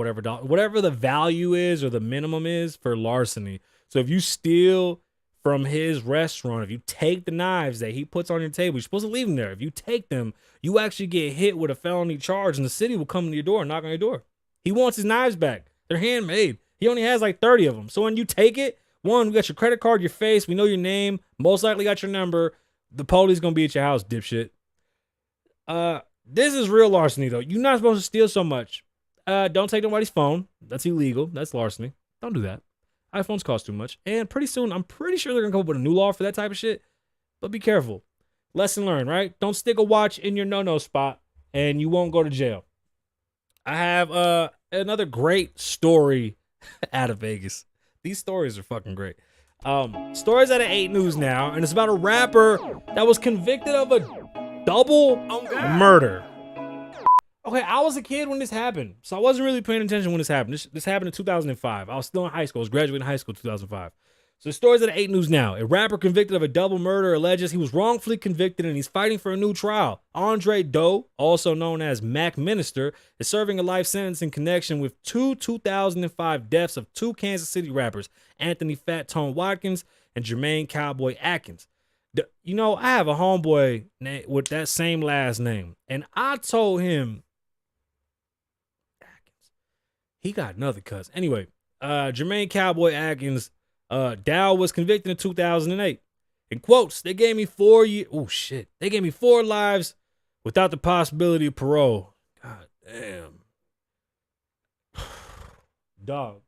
whatever the value is or the minimum is for larceny. So if you steal from his restaurant, if you take the knives that he puts on your table, you're supposed to leave them there. If you take them, you actually get hit with a felony charge and the city will come to your door and knock on your door. He wants his knives back. They're handmade. He only has like 30 of them. So when you take it, one, we got your credit card, your face, we know your name, most likely got your number. The police gonna be at your house, dipshit. This is real larceny though. You're not supposed to steal so much. Don't take nobody's phone. That's illegal. That's larceny. Don't do that. iPhones cost too much. And pretty soon, I'm pretty sure they're gonna come up with a new law for that type of shit. But be careful. Lesson learned, right? Don't stick a watch in your no-no spot and you won't go to jail. I have another great story out of Vegas. These stories are fucking great. Stories out of 8 News now, and it's about a rapper that was convicted of a double murder. Okay, I was a kid when this happened, so I wasn't really paying attention when this happened. This happened in 2005. I was still in high school. I was graduating high school in 2005. So the stories out of 8 News now. A rapper convicted of a double murder alleges he was wrongfully convicted and he's fighting for a new trial. Andre Doe, also known as Mac Minister, is serving a life sentence in connection with 2005 deaths of 2 Kansas City rappers, Anthony Fat Tone Watkins and Jermaine Cowboy Atkins. You know, I have a homeboy with that same last name, and I told him Atkins. He got another cousin. Anyway, Jermaine Cowboy Atkins, Dow was convicted in 2008. In quotes, they gave me 4 years. Oh shit. They gave me 4 lives without the possibility of parole. God damn. Dog.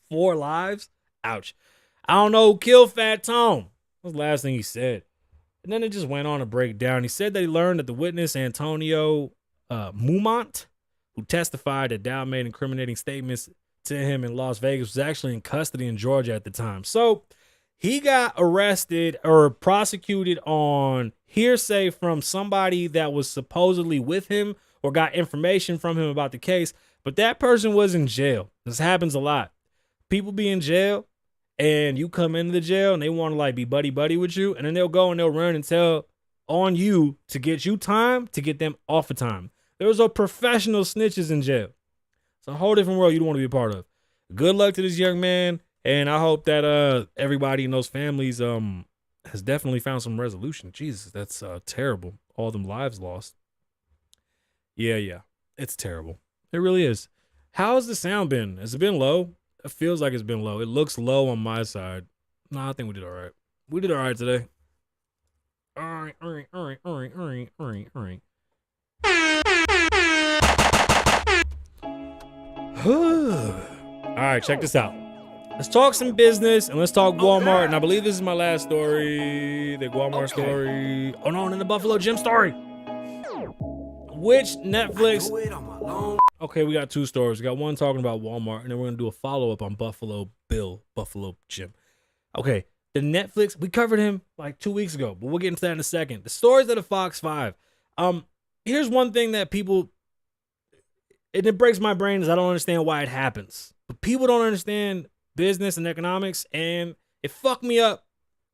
4 lives? Ouch. I don't know who killed Fat Tone. That was the last thing he said. And then it just went on to break down. He said that he learned that the witness, Antonio Mumont, who testified that Dow made incriminating statements to him in Las Vegas, was actually in custody in Georgia at the time. So he got arrested or prosecuted on hearsay from somebody that was supposedly with him or got information from him about the case. But that person was in jail. This happens a lot. People be in jail and you come into the jail and they want to like be buddy with you. And then they'll go and they'll run and tell on you to get you time to get them off of time. There's a professional snitches in jail. It's a whole different world you don't want to be a part of. Good luck to this young man, and I hope that everybody in those families has definitely found some resolution. Jesus, that's terrible. All them lives lost. Yeah. It's terrible. It really is. How has the sound been? Has it been low? It feels like it's been low. It looks low on my side. No, I think we did all right. We did all right today. All right. All right, check this out. Let's talk some business and let's talk Walmart. And I believe this is my last story. The Walmart story. Oh no, and then the Buffalo Gym story. Which Netflix? Okay, we got two stories. We got one talking about Walmart, and then we're gonna do a follow-up on Buffalo Gym. Okay, the Netflix, we covered him like 2 weeks ago, but we'll get into that in a second. The stories of the Fox 5. Here's one thing that people, and it breaks my brain, is I don't understand why it happens. But people don't understand business and economics, and it fucked me up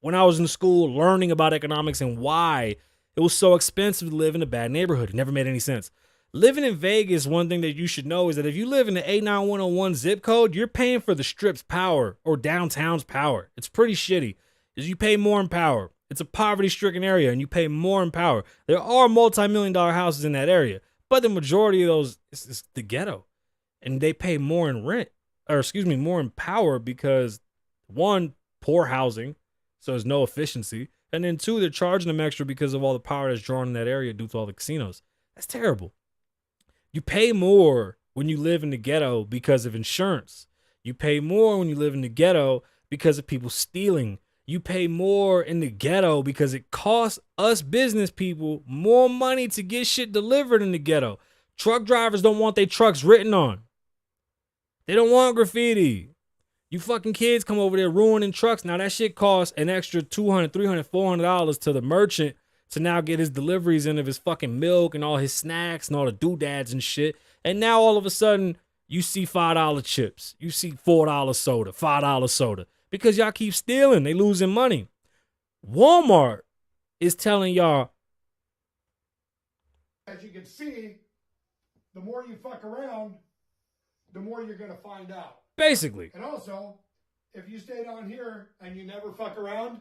when I was in school learning about economics and why it was so expensive to live in a bad neighborhood. It never made any sense. Living in Vegas, one thing that you should know is that if you live in the 89101 zip code, you're paying for the Strip's power or downtown's power. It's pretty shitty. You pay more in power. It's a poverty-stricken area, and you pay more in power. There are multi-million-dollar houses in that area, but the majority of those is the ghetto, and they pay more in rent, more in power because, one, poor housing, so there's no efficiency, and then two, they're charging them extra because of all the power that's drawn in that area due to all the casinos. That's terrible. You pay more when you live in the ghetto because of insurance. You pay more when you live in the ghetto because of people stealing. You pay more in the ghetto because it costs us business people more money to get shit delivered in the ghetto. Truck drivers don't want their trucks written on. They don't want graffiti. You fucking kids come over there ruining trucks. Now that shit costs an extra $200, $300, $400 to the merchant to now get his deliveries in of his fucking milk and all his snacks and all the doodads and shit. And now all of a sudden you see $5 chips. You see $4 soda, $5 soda. Because y'all keep stealing. They losing money. Walmart is telling y'all. As you can see, the more you fuck around, the more you're going to find out. Basically. And also, if you stay down here and you never fuck around,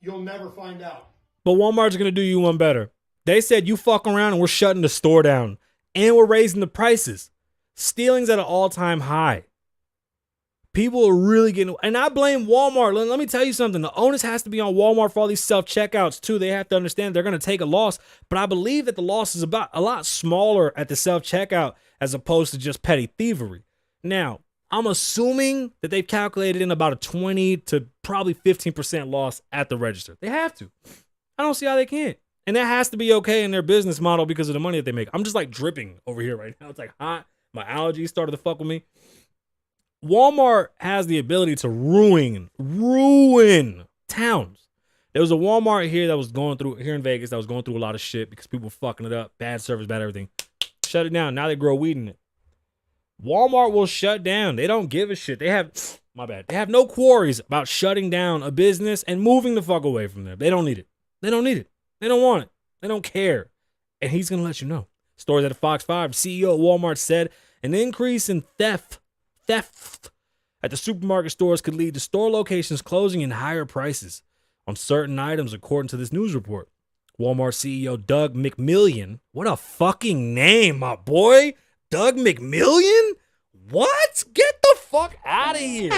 you'll never find out. But Walmart's going to do you one better. They said you fuck around and we're shutting the store down. And we're raising the prices. Stealing's at an all-time high. People are really getting, and I blame Walmart. Let me tell you something. The onus has to be on Walmart for all these self-checkouts too. They have to understand they're going to take a loss, but I believe that the loss is about a lot smaller at the self-checkout as opposed to just petty thievery. Now, I'm assuming that they've calculated in about a 20 to probably 15% loss at the register. They have to. I don't see how they can't. And that has to be okay in their business model because of the money that they make. I'm just like dripping over here right now. It's like hot. My allergies started to fuck with me. Walmart has the ability to ruin towns. There was a Walmart here that was going through, here in Vegas, that was going through a lot of shit because people were fucking it up. Bad service, bad everything. Shut it down. Now they grow weed in it. Walmart will shut down. They don't give a shit. They have no quarries about shutting down a business and moving the fuck away from there. They don't need it. They don't need it. They don't want it. They don't care. And he's going to let you know. Stories at the Fox 5. CEO of Walmart said an increase in theft at the supermarket stores could lead to store locations closing and higher prices on certain items, according to this news report. Walmart CEO Doug McMillion, what a fucking name, my boy. Doug McMillion? What? Get the fuck out of here.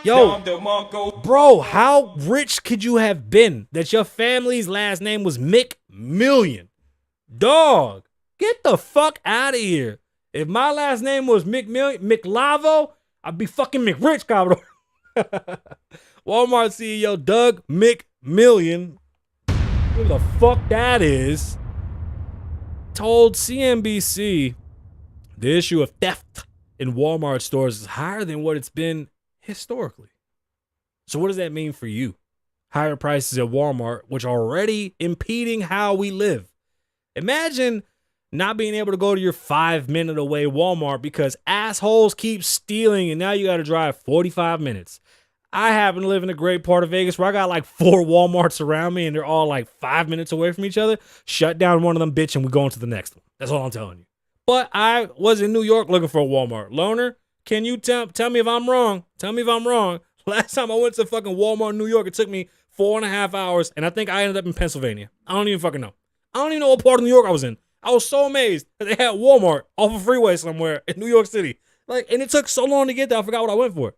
Yo, bro, how rich could you have been that your family's last name was McMillion? Dog, get the fuck out of here. If my last name was McLavo, I'd be fucking McRich, cabrón. Walmart CEO Doug McMillion, who the fuck that is, told CNBC the issue of theft in Walmart stores is higher than what it's been historically. So what does that mean for you? Higher prices at Walmart, which are already impeding how we live. Imagine not being able to go to your 5-minute away Walmart because assholes keep stealing and now you got to drive 45 minutes. I happen to live in a great part of Vegas where I got like 4 Walmarts around me and they're all like 5 minutes away from each other. Shut down one of them, bitch, and we're going to the next one. That's all I'm telling you. But I was in New York looking for a Walmart. Loner, can you tell me if I'm wrong? Tell me if I'm wrong. Last time I went to fucking Walmart in New York, it took me 4.5 hours, and I think I ended up in Pennsylvania. I don't even fucking know. I don't even know what part of New York I was in. I was so amazed that they had Walmart off a freeway somewhere in New York City. And it took so long to get there, I forgot what I went for.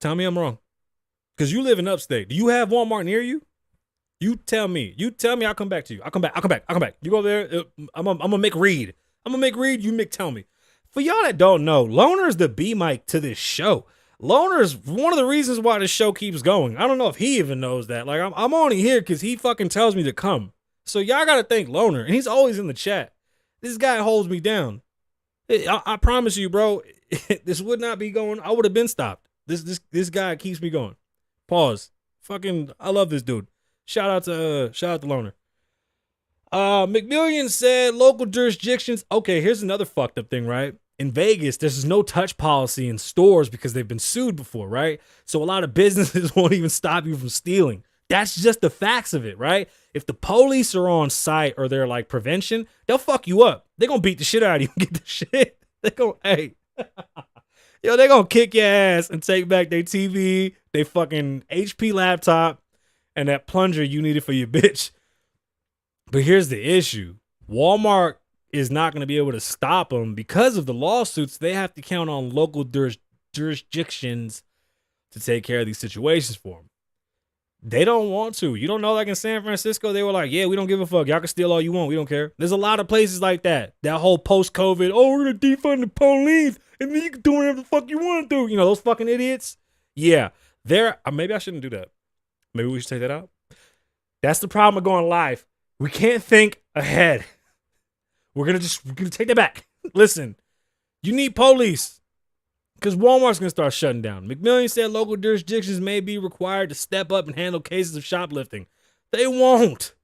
Tell me I'm wrong. Because you live in upstate. Do you have Walmart near you? You tell me. I'll come back to you. I'll come back. You go there. I'm going to make read. You make tell me. For y'all that don't know, Loner's the B mic to this show. Loner's one of the reasons why this show keeps going. I don't know if he even knows that. Like, I'm only here because he fucking tells me to come. So y'all gotta thank Loner, and he's always in the chat. This guy holds me down. I promise you, bro, this would not be going. I would have been stopped. This guy keeps me going. Pause. Fucking, I love this dude. Shout out to Loner. McMillian said local jurisdictions. Okay, here's another fucked up thing, right? In Vegas, there's no touch policy in stores because they've been sued before, right? So a lot of businesses won't even stop you from stealing. That's just the facts of it, right? If the police are on site or they're like prevention, they'll fuck you up. They're gonna beat the shit out of you and get the shit. They're gonna, hey. Yo, they're gonna kick your ass and take back their TV, their fucking HP laptop, and that plunger you needed for your bitch. But here's the issue. Walmart is not going to be able to stop them because of the lawsuits. They have to count on local jurisdictions to take care of these situations for them. They don't want to. You don't know, like in San Francisco, they were like, yeah, we don't give a fuck. Y'all can steal all you want. We don't care. There's a lot of places like that. That whole post-COVID, oh, we're going to defund the police, and then you can do whatever the fuck you want to do. You know, those fucking idiots. Yeah. Maybe I shouldn't do that. Maybe we should take that out. That's the problem with going live. We can't think ahead. We're gonna take that back. Listen, you need police because Walmart's gonna start shutting down. McMillian said local jurisdictions may be required to step up and handle cases of shoplifting. They won't.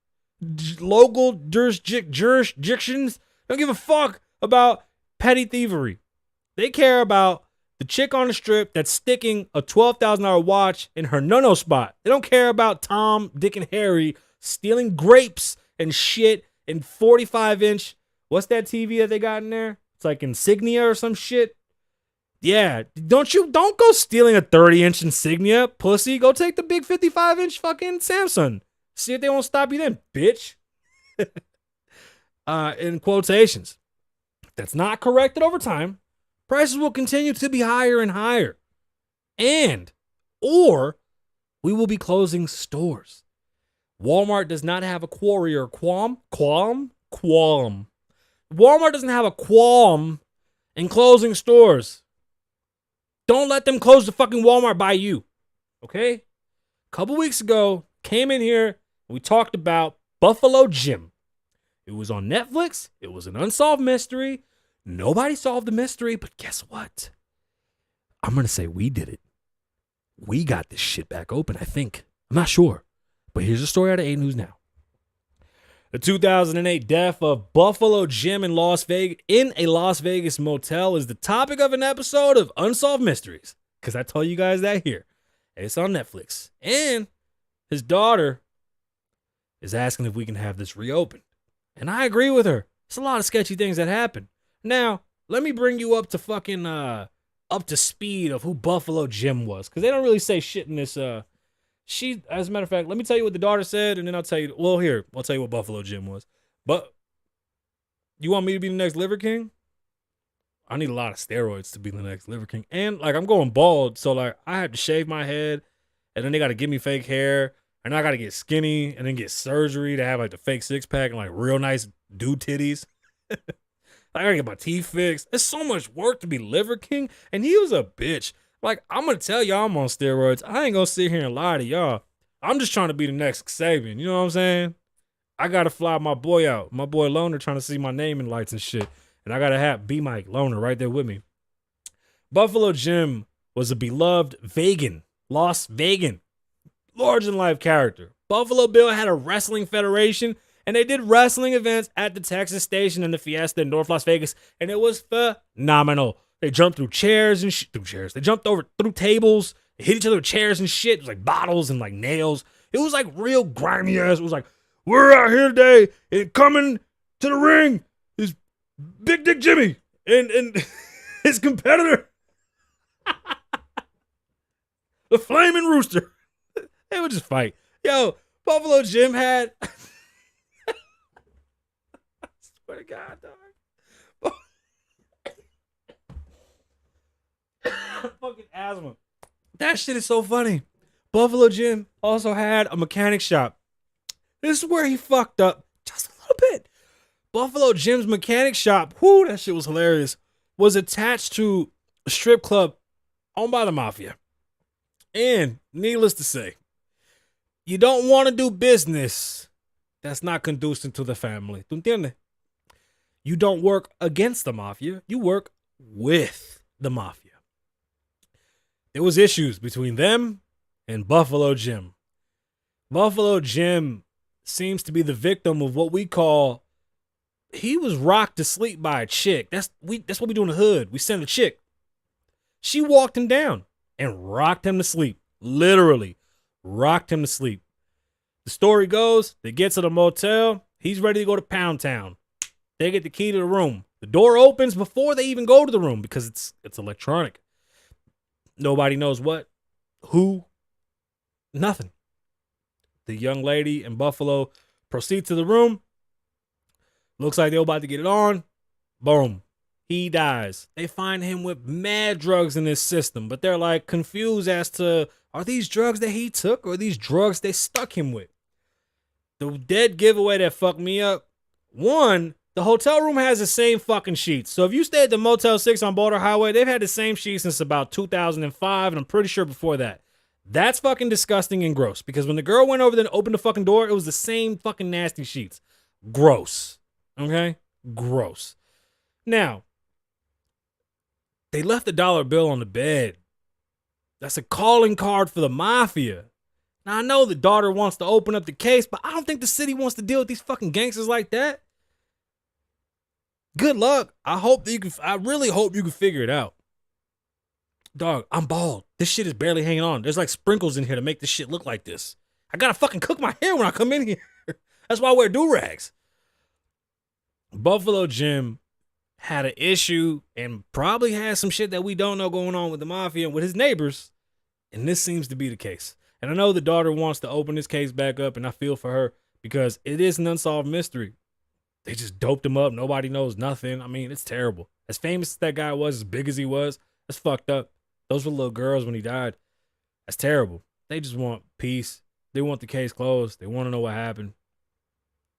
Local jurisdictions don't give a fuck about petty thievery. They care about the chick on the strip that's sticking a $12,000 watch in her no-no spot. They don't care about Tom, Dick, and Harry stealing grapes and shit in 45-inch. What's that TV that they got in there? It's like Insignia or some shit. Yeah, don't go stealing a 30-inch Insignia, pussy. Go take the big 55-inch fucking Samsung. See if they won't stop you then, bitch. In quotations. That's not corrected over time. Prices will continue to be higher and higher. Or we will be closing stores. Walmart does not have a quarry or qualm. Walmart doesn't have a qualm in closing stores. Don't let them close the fucking Walmart by you. Okay? A couple weeks ago, came in here, we talked about Buffalo Jim. It was on Netflix. It was an unsolved mystery. Nobody solved the mystery, but guess what? I'm going to say we did it. We got this shit back open, I think. I'm not sure. But here's a story out of 8 News Now. The 2008 death of Buffalo Jim in a Las Vegas motel is the topic of an episode of Unsolved Mysteries. Because I told you guys that here. It's on Netflix. And his daughter is asking if we can have this reopened. And I agree with her. It's a lot of sketchy things that happen. Now, let me bring you up to fucking up to speed of who Buffalo Jim was. Because they don't really say shit in this as a matter of fact, let me tell you what the daughter said, and then I'll tell you what Buffalo Jim was. But you want me to be the next Liver King? I need a lot of steroids to be the next Liver King. And like I'm going bald, so like I have to shave my head, and then they gotta give me fake hair, and I gotta get skinny and then get surgery to have like the fake 6-pack and like real nice dude titties. I gotta get my teeth fixed. It's so much work to be Liver King, and he was a bitch. Like, I'm going to tell y'all I'm on steroids. I ain't going to sit here and lie to y'all. I'm just trying to be the next Kasabian. You know what I'm saying? I got to fly my boy out. My boy Loner trying to see my name in lights and shit. And I got to have B-Mike Loner right there with me. Buffalo Jim was a beloved Las Vegan, large-in-life character. Buffalo Bill had a wrestling federation, and they did wrestling events at the Texas Station and the Fiesta in North Las Vegas, and it was phenomenal. They jumped through chairs and shit. They jumped through tables. They hit each other with chairs and shit. It was like bottles and like nails. It was like real grimy ass. It was like, we're out here today and coming to the ring is Big Dick Jimmy and his competitor, the Flaming Rooster. They would just fight. Yo, Buffalo Jim had. I swear to God, dog. Fucking asthma. That shit is so funny. Buffalo Jim also had a mechanic shop. This is where he fucked up just a little bit. Buffalo Jim's mechanic shop. Whoo, that shit was hilarious. was attached to a strip club owned by the mafia. And needless to say, you don't want to do business that's not conducive to the family. ¿Tú entiendes? You don't work against the mafia. You work with the mafia. There was issues between them and Buffalo Jim. Buffalo Jim seems to be the victim of what we call, he was rocked to sleep by a chick. That's what we do in the hood. We send a chick. She walked him down and rocked him to sleep. Literally rocked him to sleep. The story goes, they get to the motel. He's ready to go to Pound Town. They get the key to the room. The door opens before they even go to the room because it's electronic. Nobody knows what, who, nothing. The young lady in Buffalo proceed to the room. Looks like they're about to get it on. Boom. He dies. They find him with mad drugs in his system, but they're like confused as to, are these drugs that he took or are these drugs they stuck him with? The dead giveaway that fucked me up. One, the hotel room has the same fucking sheets. So if you stay at the Motel 6 on Boulder Highway, they've had the same sheets since about 2005, and I'm pretty sure before that. That's fucking disgusting and gross, because when the girl went over there and opened the fucking door, it was the same fucking nasty sheets. Gross. Okay? Gross. Now, they left a dollar bill on the bed. That's a calling card for the mafia. Now, I know the daughter wants to open up the case, but I don't think the city wants to deal with these fucking gangsters like that. Good luck. I really hope you can figure it out. Dog, I'm bald. This shit is barely hanging on. There's like sprinkles in here to make this shit look like this. I gotta fucking cook my hair when I come in here. That's why I wear do-rags. Buffalo Jim had an issue and probably has some shit that we don't know going on with the mafia and with his neighbors. And this seems to be the case. And I know the daughter wants to open this case back up, and I feel for her because it is an unsolved mystery. They just doped him up. Nobody knows nothing. I mean, it's terrible. As famous as that guy was, as big as he was, that's fucked up. Those were little girls when he died. That's terrible. They just want peace. They want the case closed. They want to know what happened.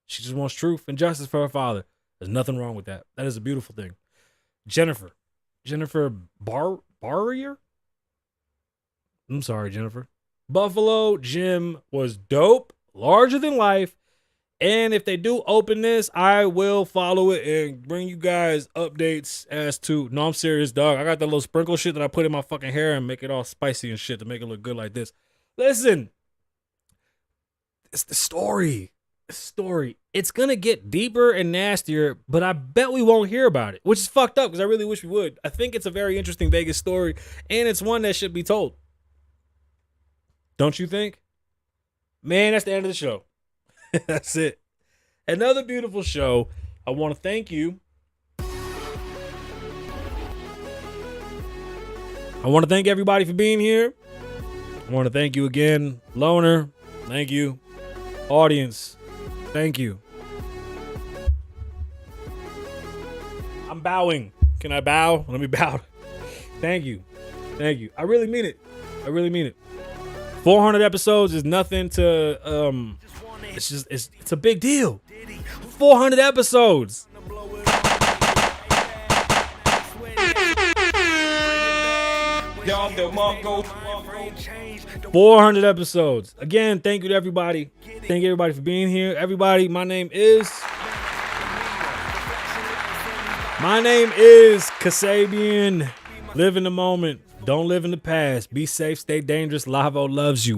She just wants truth and justice for her father. There's nothing wrong with that. That is a beautiful thing. Jennifer Barrier? I'm sorry, Jennifer. Buffalo Jim was dope, larger than life. And if they do open this, I will follow it and bring you guys updates as to, no, I'm serious, dog. I got that little sprinkle shit that I put in my fucking hair and make it all spicy and shit to make it look good like this. Listen, it's the story. It's going to get deeper and nastier, but I bet we won't hear about it, which is fucked up because I really wish we would. I think it's a very interesting Vegas story, and it's one that should be told. Don't you think? Man, that's the end of the show. That's it. Another beautiful show. I want to thank you. I want to thank everybody for being here. I want to thank you again, Loner. Thank you. Audience. Thank you. I'm bowing. Can I bow? Let me bow. Thank you. Thank you. I really mean it. 400 episodes is nothing to it's a big deal. 400 episodes. $400 episodes. Again, thank you to everybody. Thank you everybody for being here. Everybody, my name is Kasabian. Live in the moment. Don't live in the past. Be safe. Stay dangerous. Lavoe loves you.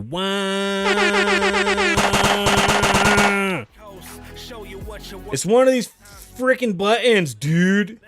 It's one of these freaking buttons, dude.